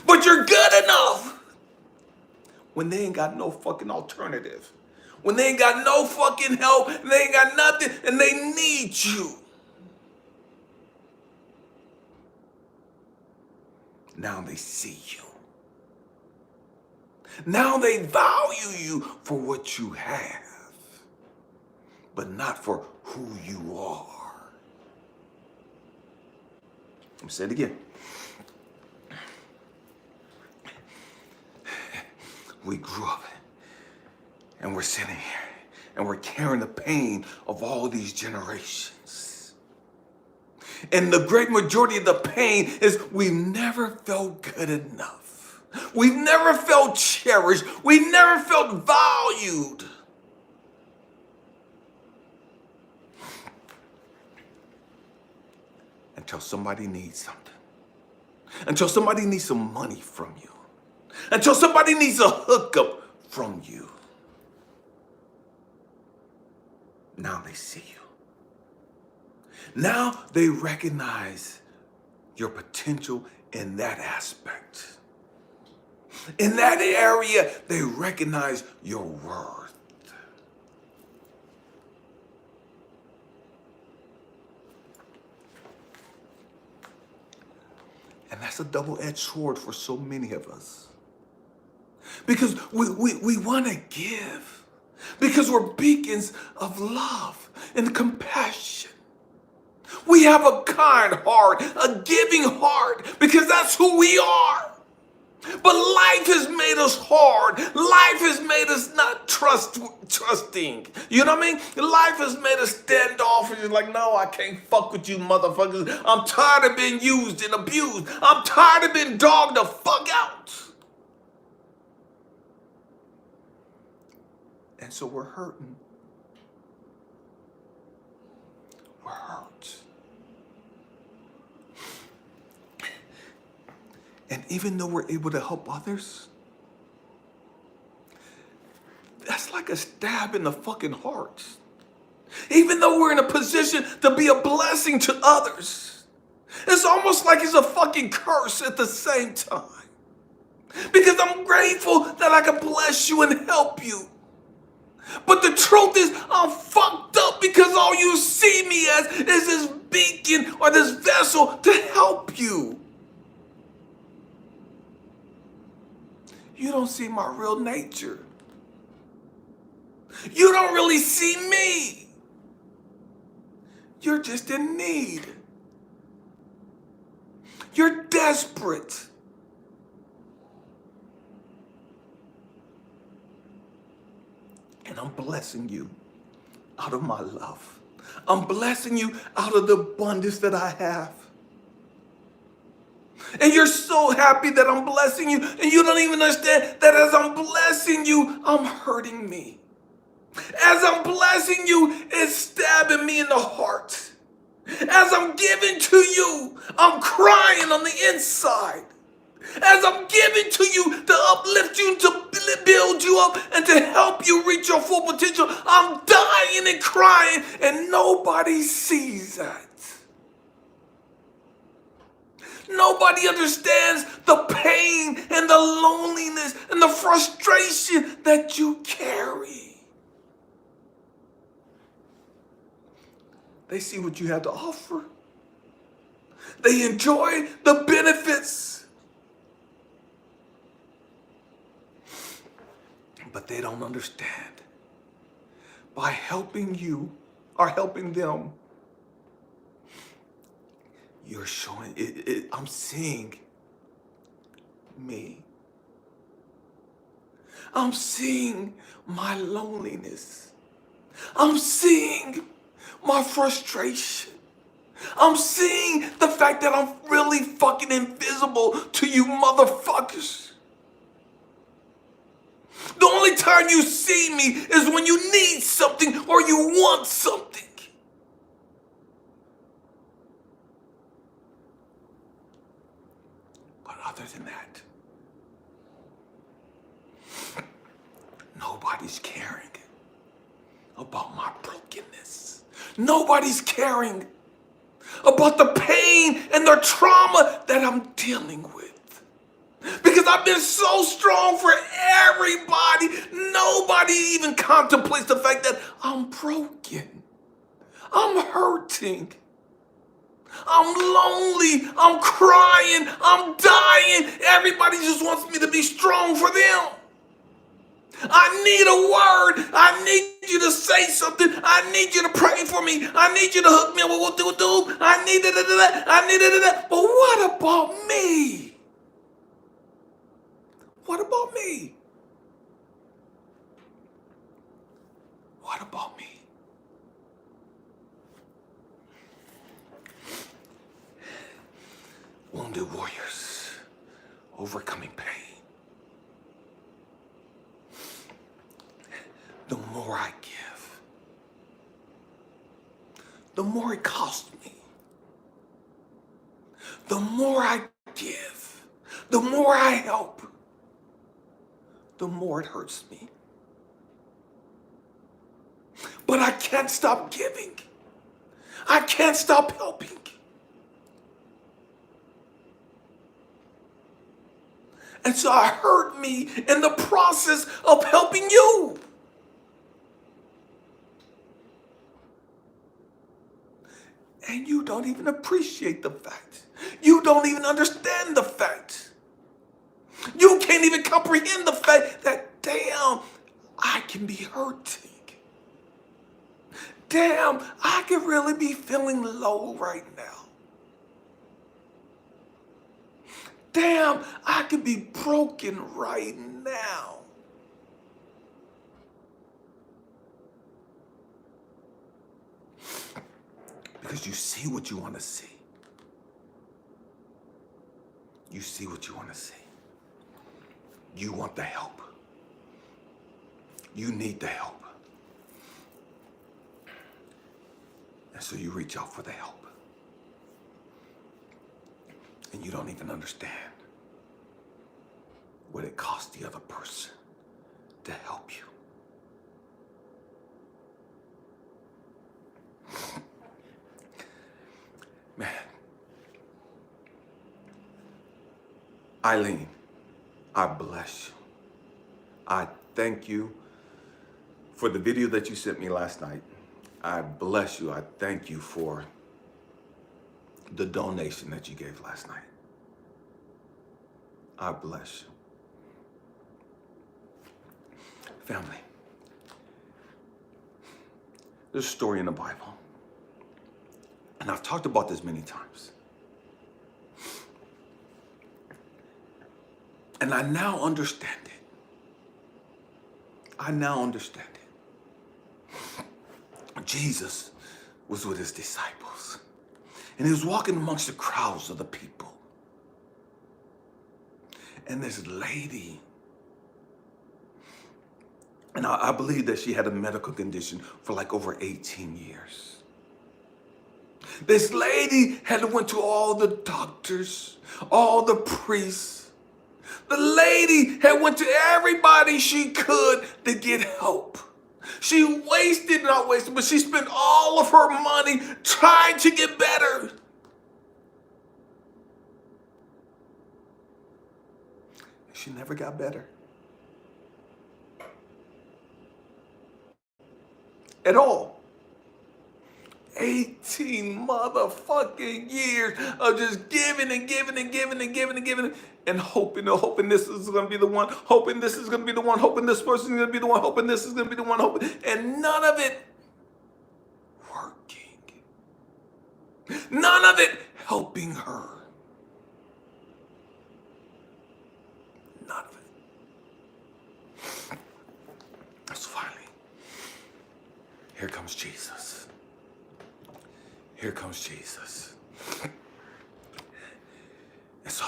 But you're good enough when they ain't got no fucking alternative. When they ain't got no fucking help, and they ain't got nothing, and they need you. Now they see you. Now they value you for what you have, but not for who you are. Let me say it again. We grew up and we're sitting here and we're carrying the pain of all these generations. And the great majority of the pain is we've never felt good enough. We've never felt cherished. We've never felt valued. Until somebody needs something. Until somebody needs some money from you. Until somebody needs a hookup from you. Now they see you. Now they recognize your potential in that aspect. In that area, they recognize your worth. And that's a double-edged sword for so many of us. Because we want to give. Because we're beacons of love and compassion. We have a kind heart, a giving heart, because that's who we are. But life has made us hard. Life has made us not trusting. You know what I mean? Life has made us standoffish. Like, no, I can't fuck with you motherfuckers. I'm tired of being used and abused. I'm tired of being dogged the fuck out. And so we're hurting. We're hurt. And even though we're able to help others, that's like a stab in the fucking heart. Even though we're in a position to be a blessing to others, it's almost like it's a fucking curse at the same time. Because I'm grateful that I can bless you and help you. But the truth is, I'm fucked up because all you see me as is this beacon or this vessel to help you. You don't see my real nature. You don't really see me. You're just in need. You're desperate. And I'm blessing you out of my love. I'm blessing you out of the abundance that I have. And you're so happy that I'm blessing you, and you don't even understand that as I'm blessing you, I'm hurting me. As I'm blessing you, it's stabbing me in the heart. As I'm giving to you, I'm crying on the inside. As I'm giving to you to uplift you, to build you up, and to help you reach your full potential, I'm dying and crying, and nobody sees that. Nobody understands the pain and the loneliness and the frustration that you carry. They see what you have to offer. They enjoy the benefits. But they don't understand. By helping you or helping them, you're showing it. I'm seeing me. I'm seeing my loneliness. I'm seeing my frustration. I'm seeing the fact that I'm really fucking invisible to you motherfuckers. The only time you see me is when you need something or you want something. But other than that, nobody's caring about my brokenness. Nobody's caring about the pain and the trauma that I'm dealing with. Because I've been so strong for everybody, nobody even contemplates the fact that I'm broken. I'm hurting. I'm lonely. I'm crying. I'm dying. Everybody just wants me to be strong for them. I need a word. I need you to say something. I need you to pray for me. I need you to hook me up with what to do. I need that. I need that. But what about me? What about me? What about me? Wounded warriors, overcoming pain. The more I give, the more it costs me. The more I give, the more I help, the more it hurts me. But I can't stop giving. I can't stop helping. And so I hurt me in the process of helping you. And you don't even appreciate the fact. You don't even understand the fact. You can't even comprehend the fact that, damn, I can be hurting. damn, I could really be feeling low right now. Damn, I could be broken right now. Because you see what you want to see. You see what you want to see. You want the help. You need the help. And so you reach out for the help. And you don't even understand what it costs the other person to help you. Man. Eileen, I bless you. I thank you for the video that you sent me last night. I bless you. I thank you for the donation that you gave last night. I bless you. Family, there's a story in the Bible, and I've talked about this many times. And I now understand it. I now understand it. Jesus was with his disciples, and he was walking amongst the crowds of the people. And this lady, and I believe that she had a medical condition for like over 18 years. This lady had went to all the doctors, all the priests. The lady had went to everybody she could to get help. She not wasted, but she spent all of her money trying to get better. She never got better. At all. 18 motherfucking years of just giving and giving and giving and giving and giving and hoping this is going to be the one, hoping this is going to be the one, hoping this person is going to be the one, hoping this is going to be the one, hoping, and none of it working. None of it helping her. None of it. So finally, here comes Jesus. Here comes Jesus. And so,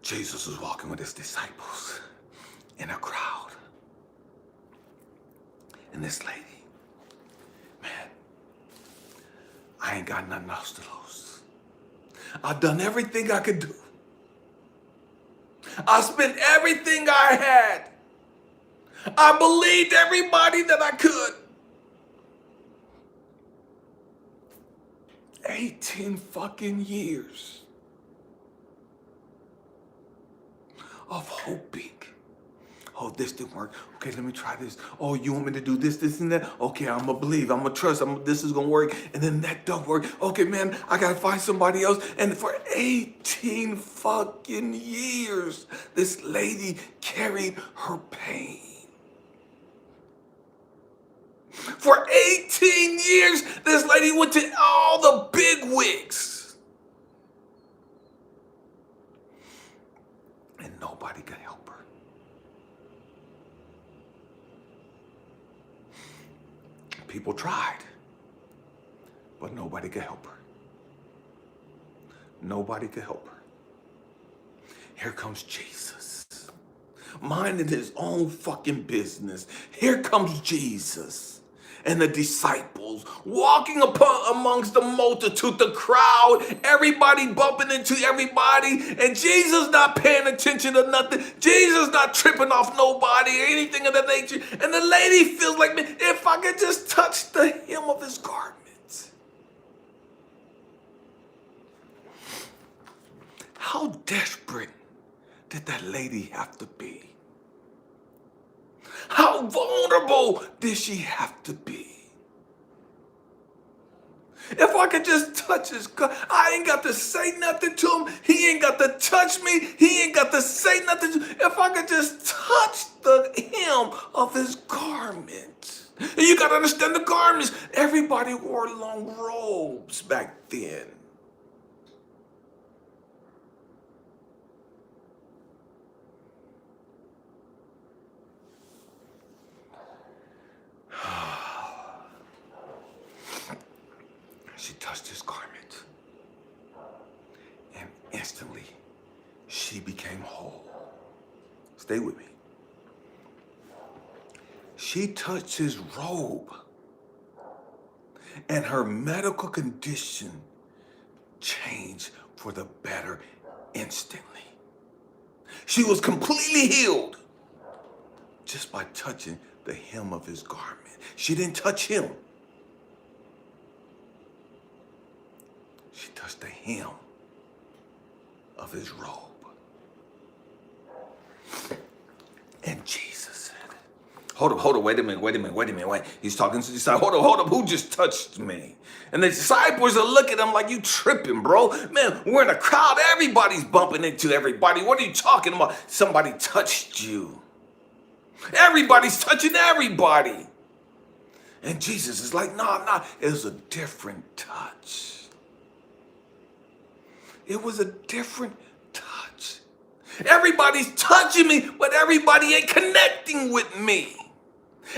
Jesus was walking with his disciples in a crowd. And this lady, man, I ain't got nothing else to lose. I've done everything I could do. I spent everything I had. I believed everybody that I could. 18 fucking years of hoping. Oh, this didn't work. Okay, let me try this. Oh, you want me to do this, this, and that? Okay, I'm going to believe. I'm going to trust. This is going to work. And then that don't work. Okay, man, I got to find somebody else. And for 18 fucking years, this lady carried her pain. For 18 years, this lady went to all the big wigs. And nobody could help her. People tried, but nobody could help her. Nobody could help her. Here comes Jesus, minding his own fucking business. Here comes Jesus. And the disciples walking amongst the multitude, the crowd, everybody bumping into everybody, and Jesus not paying attention to nothing. Jesus not tripping off nobody or anything of that nature. And the lady feels like, man, if I could just touch the hem of his garment. How desperate did that lady have to be? How vulnerable did she have to be? If I could just touch his God, I ain't got to say nothing to him. He ain't got to touch me. He ain't got to say nothing. If I could just touch the hem of his garment. And you got to understand the garments. Everybody wore long robes back then. She touched his garment, and instantly she became whole. Stay with me. She touched his robe, and her medical condition changed for the better instantly. She was completely healed just by touching the hem of his garment. She didn't touch him. She touched the hem of his robe. And Jesus said, hold up, wait a minute. He's talking to the disciples, hold up, who just touched me? And the disciples are looking at him like, you tripping, bro. Man, we're in a crowd, everybody's bumping into everybody. What are you talking about? Somebody touched you. Everybody's touching everybody. And Jesus is like, nah, it was a different touch. It was a different touch. Everybody's touching me, but everybody ain't connecting with me.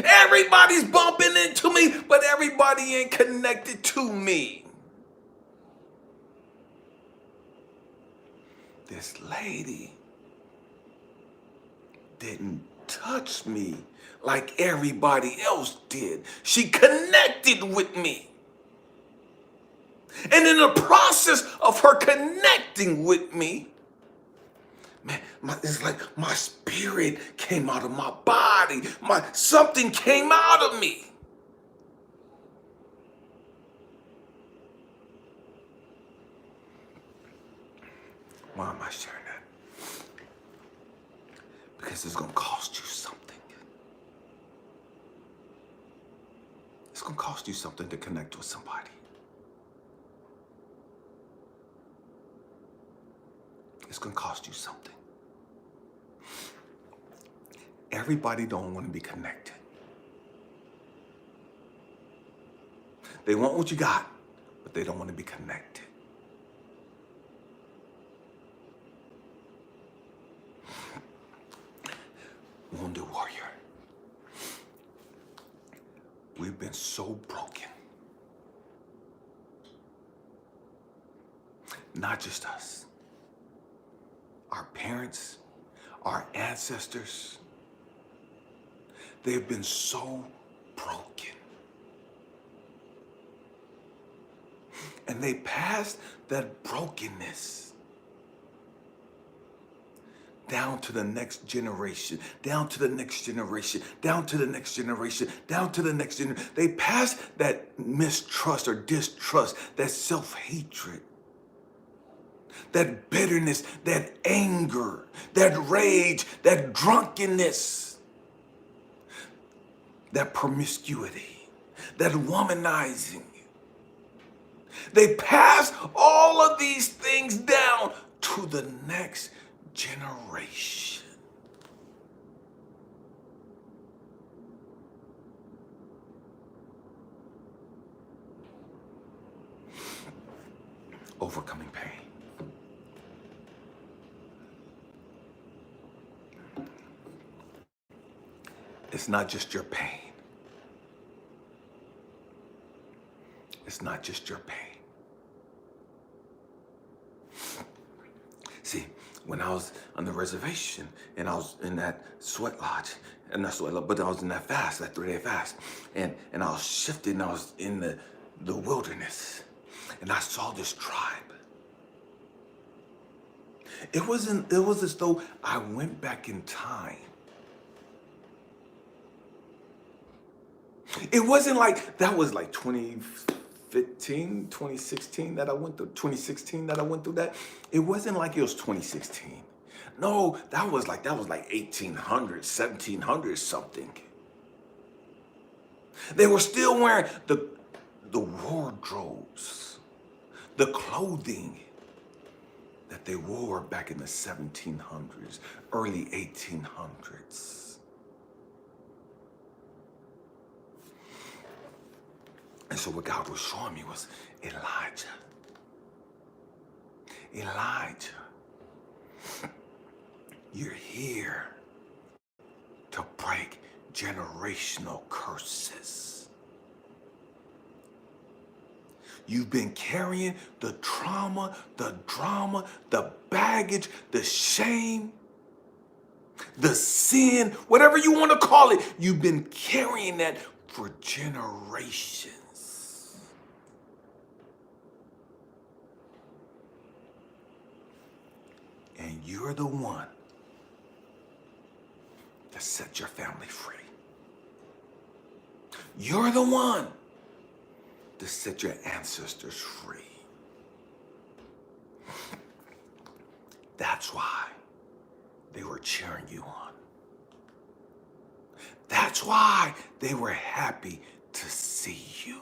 Everybody's bumping into me, but everybody ain't connected to me. This lady didn't touch me like everybody else did. She connected with me. And in the process of her connecting with me, man, it's like my spirit came out of my body. Something came out of me. Why am I sharing that? Because it's going to cost you something. It's going to cost you something to connect with somebody. It's going to cost you something. Everybody don't want to be connected. They want what you got, but they don't want to be connected. Wounded warrior. We've been so broken. Not just us. Our parents, our ancestors, they've been so broken. And they passed that brokenness down to the next generation, down to the next generation, down to the next generation, down to the next generation. They passed that mistrust or distrust, that self-hatred, that bitterness, that anger, that rage, that drunkenness, that promiscuity, that womanizing. They pass all of these things down to the next generation. Overcoming pain. It's not just your pain. It's not just your pain. See, when I was on the reservation and I was in that sweat lodge, and not sweat lodge, but I was in that fast, that 3-day fast, and I was shifting, I was in the wilderness, and I saw this tribe. It was as though I went back in time. It wasn't like, that was like 2015, 2016 that I went through, 2016 that I went through that. It wasn't like it was 2016. No, that was like 1800, 1700 something. They were still wearing the wardrobes, the clothing that they wore back in the 1700s, early 1800s. And so what God was showing me was, Elijah, you're here to break generational curses. You've been carrying the trauma, the drama, the baggage, the shame, the sin, whatever you want to call it. You've been carrying that for generations. And you're the one to set your family free. You're the one to set your ancestors free. That's why they were cheering you on. That's why they were happy to see you.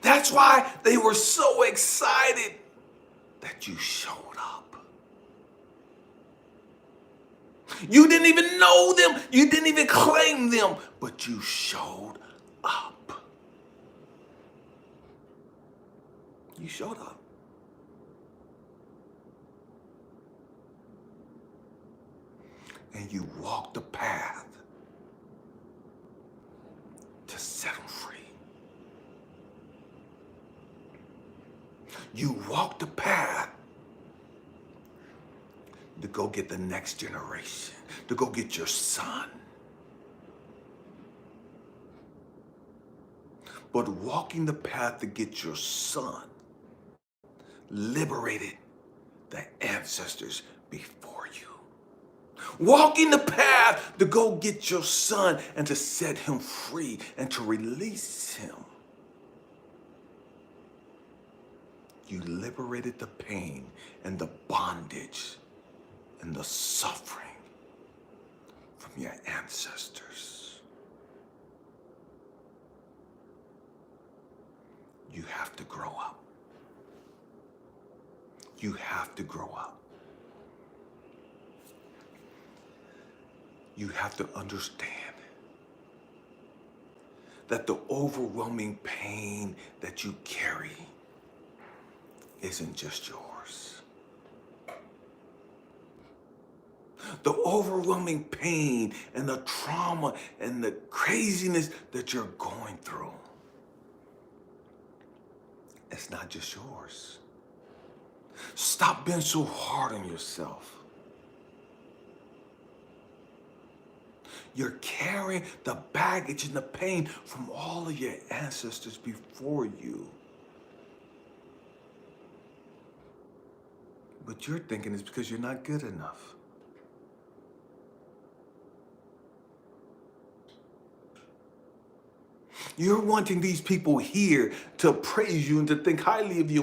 That's why they were so excited that you showed up. You didn't even know them. You didn't even claim them, but you showed up. You showed up. And you walked the path to set them free. You walked the path to go get the next generation, to go get your son. But walking the path to get your son liberated the ancestors before you. Walking the path to go get your son and to set him free and to release him. You liberated the pain and the bondage and the suffering from your ancestors. You have to grow up. You have to grow up. You have to understand that the overwhelming pain that you carry isn't just yours. The overwhelming pain and the trauma and the craziness that you're going through, it's not just yours. Stop being so hard on yourself. You're carrying the baggage and the pain from all of your ancestors before you. But you're thinking it's because you're not good enough. You're wanting these people here to praise you and to think highly of you.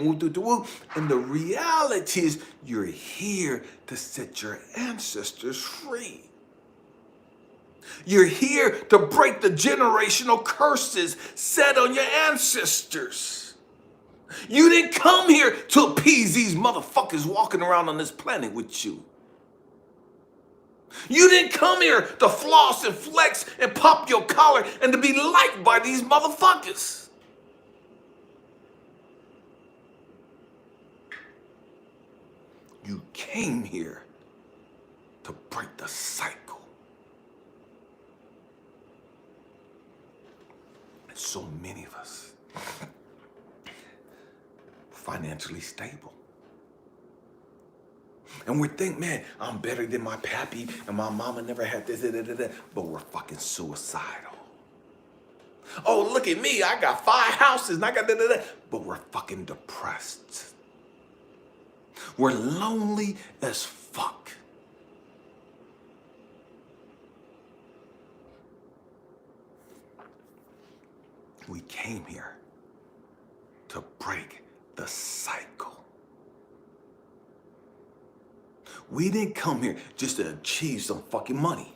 And the reality is you're here to set your ancestors free. You're here to break the generational curses set on your ancestors. You didn't come here to appease these motherfuckers walking around on this planet with you. You didn't come here to floss and flex and pop your collar and to be liked by these motherfuckers. You came here to break the cycle. And so many of us financially stable. And we think, man, I'm better than my pappy and my mama never had this, but we're fucking suicidal. Oh, look at me, I got 5 houses and I got but we're fucking depressed. We're lonely as fuck. We came here to break the cycle. We didn't come here just to achieve some fucking money.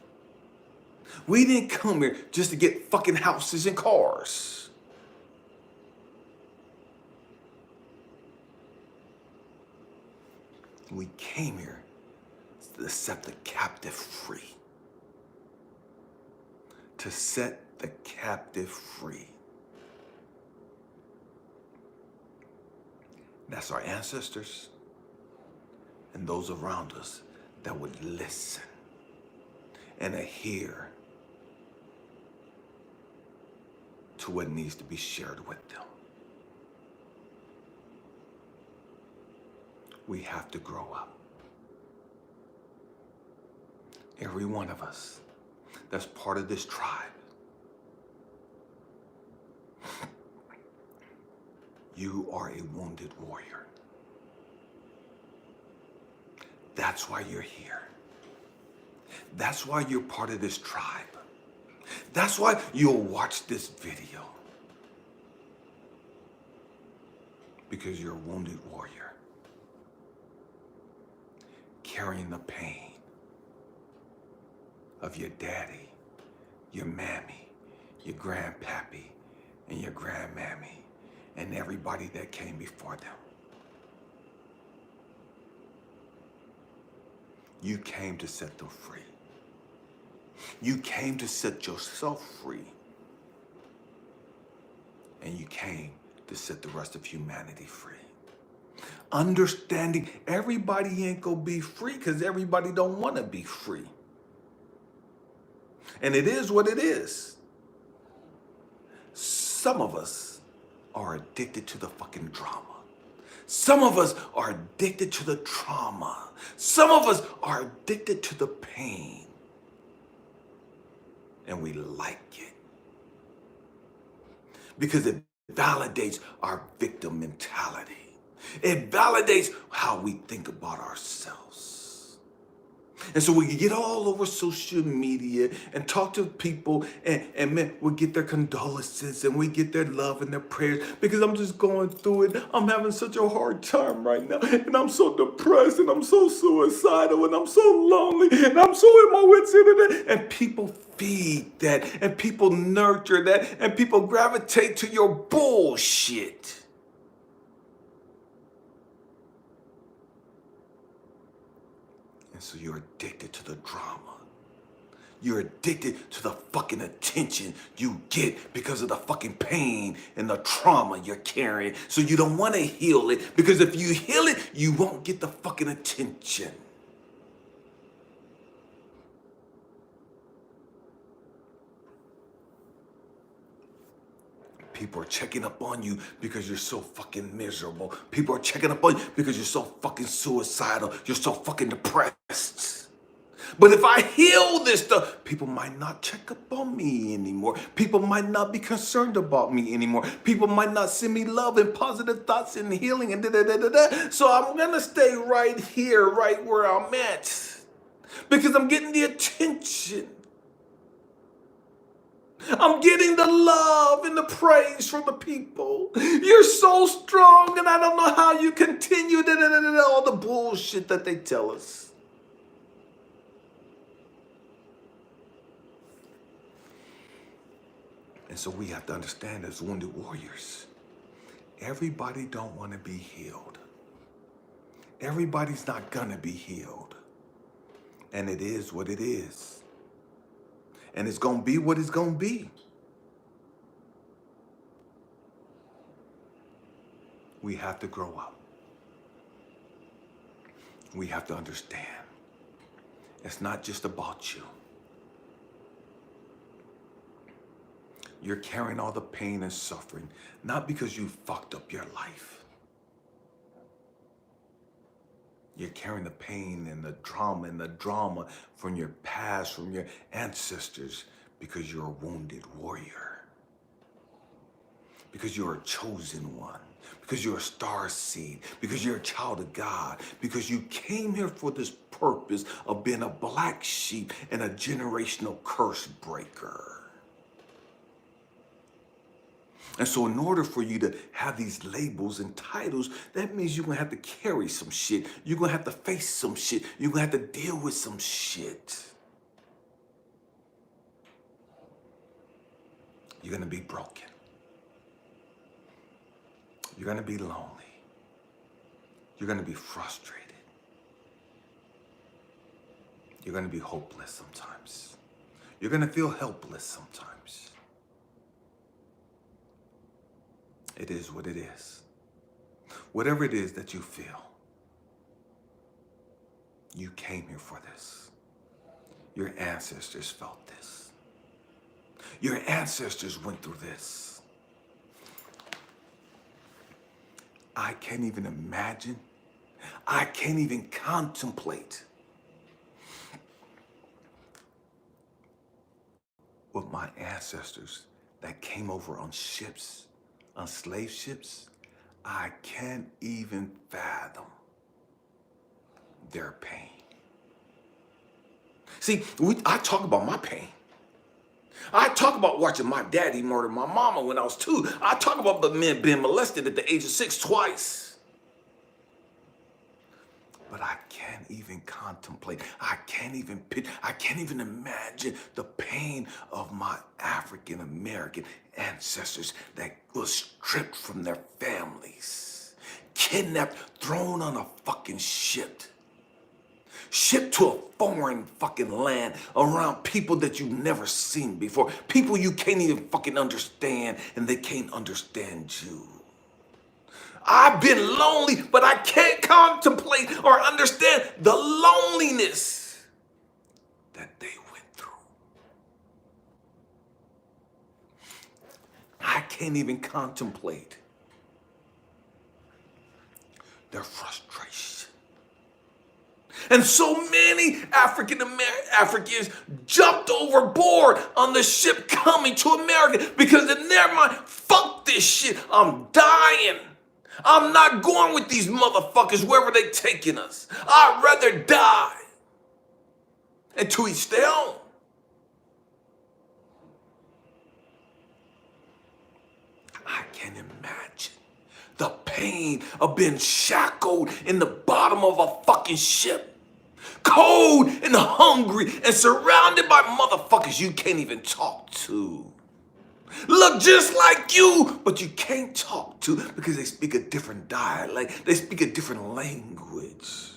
We didn't come here just to get fucking houses and cars. We came here to set the captive free. To set the captive free. That's our ancestors and those around us that would listen and adhere to what needs to be shared with them. We have to grow up. Every one of us that's part of this tribe, you are a wounded warrior. That's why you're here. That's why you're part of this tribe. That's why you'll watch this video. Because you're a wounded warrior. Carrying the pain of your daddy, your mammy, your grandpappy, and your grandmammy, and everybody that came before them. You came to set them free. You came to set yourself free. And you came to set the rest of humanity free. Understanding everybody ain't gonna be free because everybody don't want to be free. And it is what it is. Some of us are addicted to the fucking drama. Some of us are addicted to the trauma. Some of us are addicted to the pain. And we like it. Because it validates our victim mentality. It validates how we think about ourselves. And so we can get all over social media and talk to people and man, we get their condolences and we get their love and their prayers because I'm just going through it. I'm having such a hard time right now and I'm so depressed and I'm so suicidal and I'm so lonely and I'm so in my wits end. And people feed that and people nurture that and people gravitate to your bullshit. So you're addicted to the drama. You're addicted to the fucking attention you get because of the fucking pain and the trauma you're carrying. So you don't want to heal it because if you heal it, you won't get the fucking attention. People are checking up on you because you're so fucking miserable. People are checking up on you because you're so fucking suicidal. You're so fucking depressed. But if I heal this stuff, people might not check up on me anymore. People might not be concerned about me anymore. People might not send me love and positive thoughts and healing and da-da-da-da-da. So I'm going to stay right here, right where I'm at. Because I'm getting the attention. I'm getting the love and the praise from the people. You're so strong and I don't know how you continue all the bullshit that they tell us. And so we have to understand as wounded warriors, everybody don't want to be healed. Everybody's not gonna be healed. And it is what it is. And it's going to be what it's going to be. We have to grow up. We have to understand. It's not just about you. You're carrying all the pain and suffering, not because you fucked up your life. You're carrying the pain and the trauma from your past, from your ancestors, because you're a wounded warrior. Because you're a chosen one. Because you're a star seed. Because you're a child of God. Because you came here for this purpose of being a black sheep and a generational curse breaker. And so in order for you to have these labels and titles, that means you're going to have to carry some shit. You're going to have to face some shit. You're going to have to deal with some shit. You're going to be broken. You're going to be lonely. You're going to be frustrated. You're going to be hopeless sometimes. You're going to feel helpless sometimes. It is what it is. Whatever it is that you feel, you came here for this. Your ancestors felt this. Your ancestors went through this. I can't even imagine. I can't even contemplate what my ancestors that came over on ships, on slave ships. I can't even fathom their pain. See, I talk about my pain. I talk about watching my daddy murder my mama when I was 2. I talk about the men being molested at the age of 6 twice. But I can't even contemplate. I can't even imagine the pain of my African American ancestors that was stripped from their families, kidnapped, thrown on a fucking ship. Shipped to a foreign fucking land around people that you've never seen before. People you can't even fucking understand, and they can't understand you. I've been lonely, but I can't contemplate or understand the loneliness that they went through. I can't even contemplate their frustration. And so many Africans jumped overboard on the ship coming to America because in their mind, fuck this shit, I'm dying. I'm not going with these motherfuckers wherever they taking us. I'd rather die. And to each their own. I can't imagine the pain of being shackled in the bottom of a fucking ship. Cold and hungry and surrounded by motherfuckers you can't even talk to. Look just like you, but you can't talk to because they speak a different dialect. They speak a different language.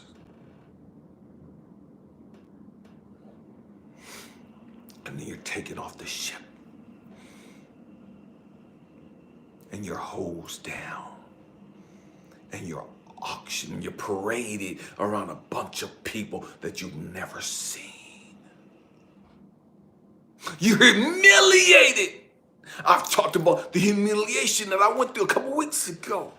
And then you're taken off the ship. And you're hosed down. And you're auctioned, you're paraded around a bunch of people that you've never seen. You're humiliated. I've talked about the humiliation that I went through a couple weeks ago.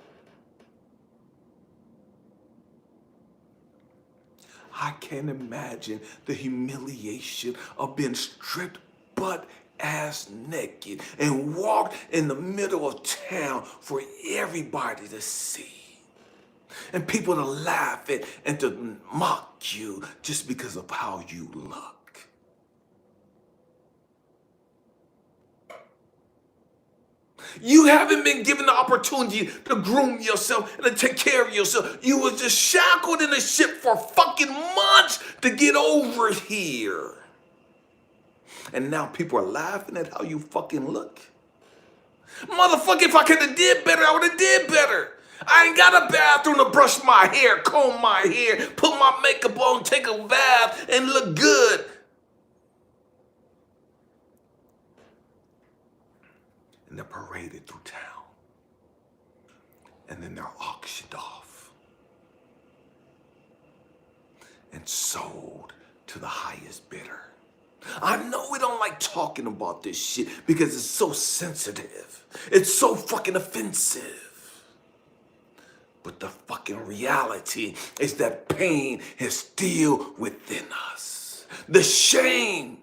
I can't imagine the humiliation of being stripped butt ass naked and walked in the middle of town for everybody to see. And people to laugh at and to mock you just because of how you look. You haven't been given the opportunity to groom yourself and to take care of yourself. You were just shackled in a ship for fucking months to get over here. And now people are laughing at how you fucking look. Motherfucker, if I could have did better, I would have did better. I ain't got a bathroom to brush my hair, comb my hair, put my makeup on, take a bath, and look good. And they're paraded through town. And then they're auctioned off. And sold to the highest bidder. I know we don't like talking about this shit because it's so sensitive. It's so fucking offensive. But the fucking reality is that pain is still within us. The shame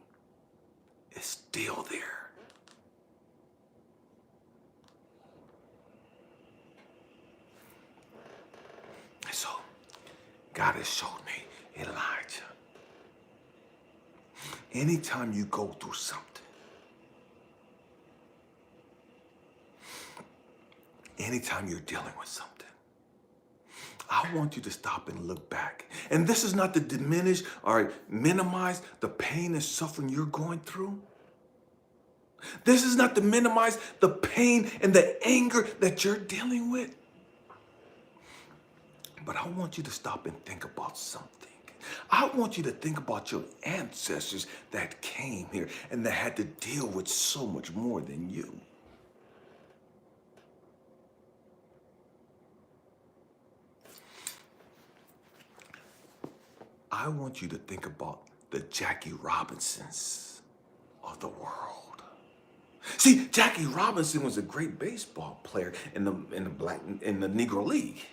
is still there. And so, God has showed me, Elijah, anytime you go through something, anytime you're dealing with something, I want you to stop and look back. And this is not to diminish or minimize the pain and suffering you're going through. This is not to minimize the pain and the anger that you're dealing with. But I want you to stop and think about something. I want you to think about your ancestors that came here and that had to deal with so much more than you. I want you to think about the Jackie Robinsons of the world. See, Jackie Robinson was a great baseball player in the Negro League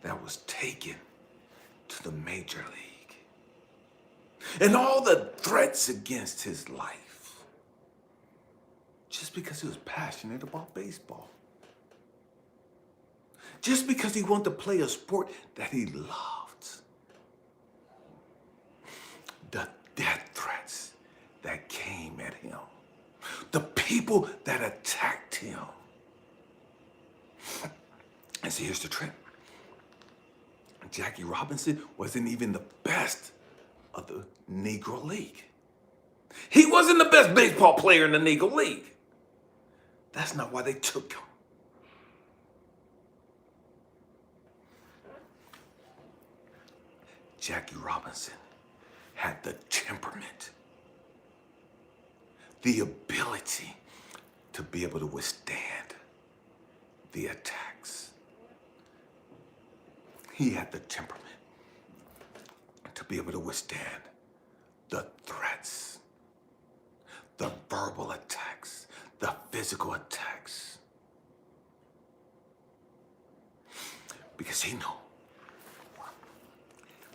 that was taken to the Major League. And all the threats against his life, just because he was passionate about baseball. Just because he wanted to play a sport that he loved. The death threats that came at him. The people that attacked him. And see, here's the trick. Jackie Robinson wasn't even the best of the Negro League. He wasn't the best baseball player in the Negro League. That's not why they took him. Jackie Robinson had the temperament, the ability to be able to withstand the attacks. He had the temperament to be able to withstand the threats, the verbal attacks, the physical attacks. Because he knew,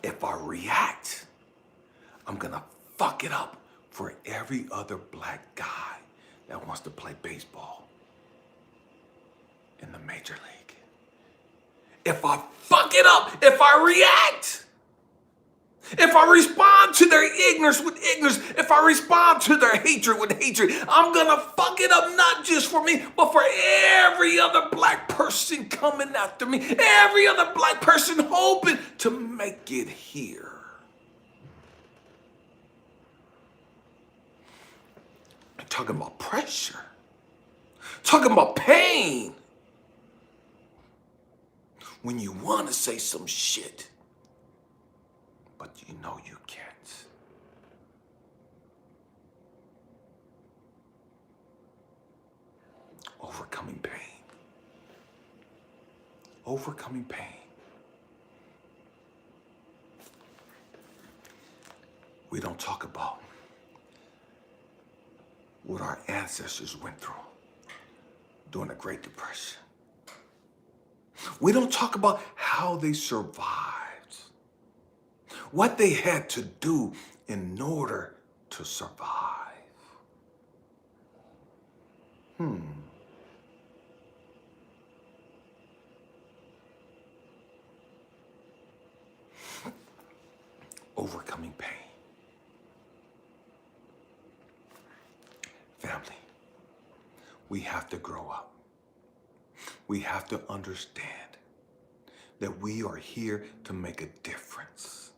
if I react, I'm gonna fuck it up for every other black guy that wants to play baseball in the Major League. If I fuck it up, if I react, if I respond to their ignorance with ignorance, if I respond to their hatred with hatred, I'm gonna fuck it up not just for me, but for every other black person coming after me, every other black person hoping to make it here. I'm talking about pressure, talking about pain. When you want to say some shit, but you know you can't. Overcoming pain. Overcoming pain. We don't talk about what our ancestors went through during the Great Depression. We don't talk about how they survived, what they had to do in order to survive. Overcoming pain. Family, we have to grow up. We have to understand that we are here to make a difference.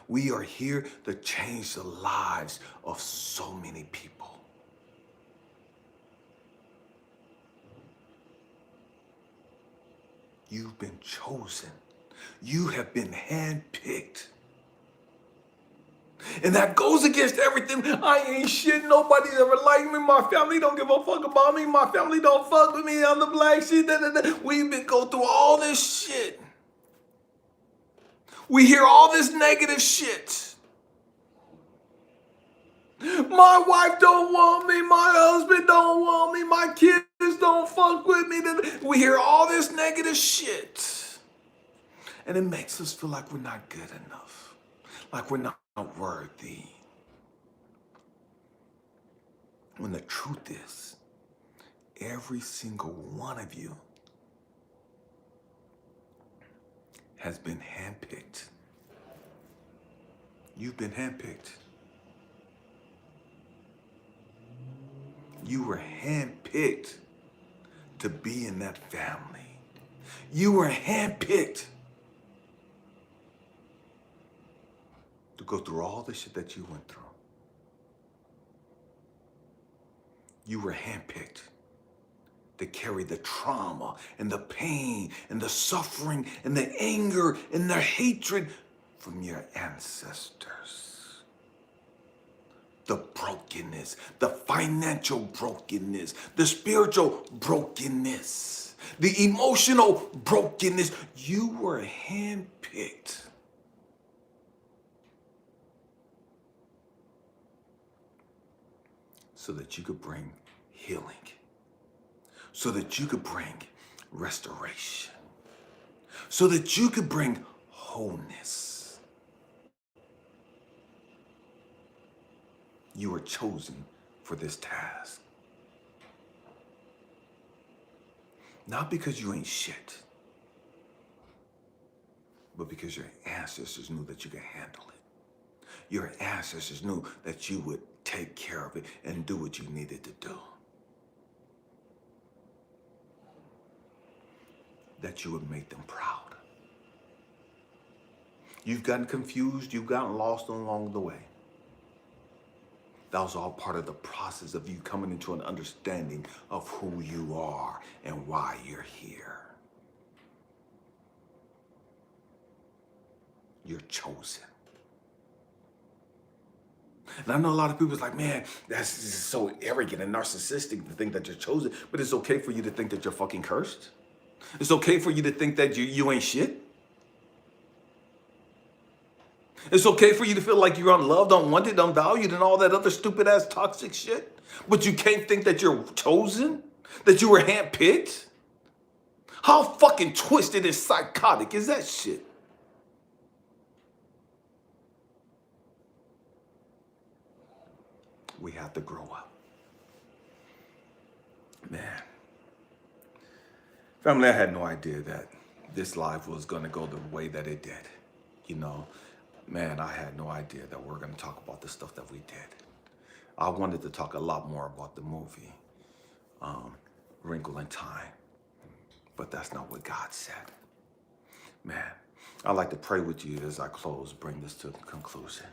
We are here to change the lives of so many people. You've been chosen. You have been handpicked. And that goes against everything. I ain't shit. Nobody's ever liked me. My family don't give a fuck about me. My family don't fuck with me. I'm the black sheep. We've been going through all this shit. We hear all this negative shit. My wife don't want me. My husband don't want me. My kids don't fuck with me. We hear all this negative shit. And it makes us feel like we're not good enough. Like we're not worthy. When the truth is, every single one of you has been handpicked. You've been handpicked. You were handpicked to be in that family. You were handpicked to go through all the shit that you went through. You were handpicked to carry the trauma and the pain and the suffering and the anger and the hatred from your ancestors. The brokenness, the financial brokenness, the spiritual brokenness. the emotional brokenness. You were handpicked so that you could bring healing, so that you could bring restoration, so that you could bring wholeness. You were chosen for this task. Not because you ain't shit, but because your ancestors knew that you could handle it. Your ancestors knew that you would take care of it and do what you needed to do. That you would make them proud. You've gotten confused, you've gotten lost along the way. That was all part of the process of you coming into an understanding of who you are and why you're here. You're chosen. And I know a lot of people's like, man, that's just so arrogant and narcissistic to think that you're chosen. But it's okay for you to think that you're fucking cursed. It's okay for you to think that you ain't shit. It's okay for you to feel like you're unloved, unwanted, unvalued, and all that other stupid ass toxic shit. But you can't think that you're chosen? That you were handpicked? How fucking twisted and psychotic is that shit? We have to grow up. Man. Family, I had no idea that this life was going to go the way that it did. You know, man, I had no idea that we're going to talk about the stuff that we did. I wanted to talk a lot more about the movie, Wrinkle in Time, but that's not what God said. Man, I'd like to pray with you as I close, bring this to conclusion.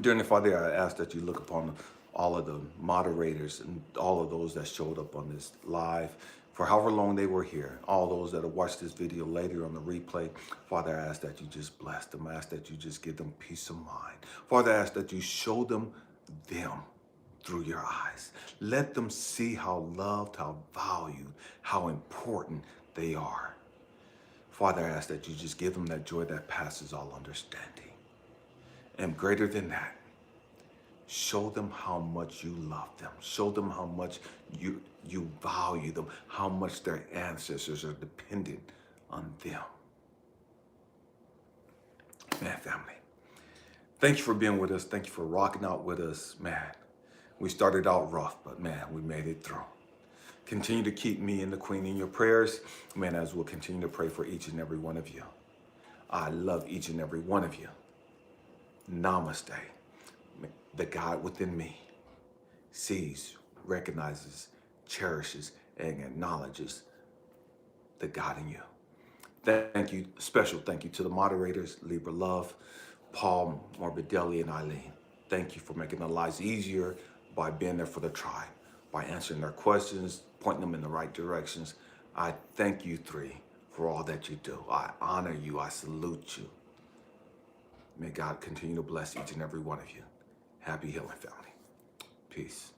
Dear Father, I ask that you look upon all of the moderators and all of those that showed up on this live for however long they were here, all those that have watched this video later on the replay. Father, I ask that you just bless them. I ask that you just give them peace of mind. Father, I ask that you show them through your eyes. Let them see how loved, how valued, how important they are. Father, I ask that you just give them that joy that passes all understanding. And greater than that, show them how much you love them. Show them how much you value them, how much their ancestors are dependent on them. Man, family, thank you for being with us. Thank you for rocking out with us. Man, we started out rough, but man, we made it through. Continue to keep me and the Queen in your prayers, man, as we'll continue to pray for each and every one of you. I love each and every one of you. Namaste. The God within me sees, recognizes, cherishes, and acknowledges the God in you. Thank you, special thank you to the moderators, Libra Love, Paul, Morbidelli, and Eileen. Thank you for making their lives easier by being there for the tribe, by answering their questions, pointing them in the right directions. I thank you three for all that you do. I honor you. I salute you. May God continue to bless each and every one of you. Happy healing, family. Peace.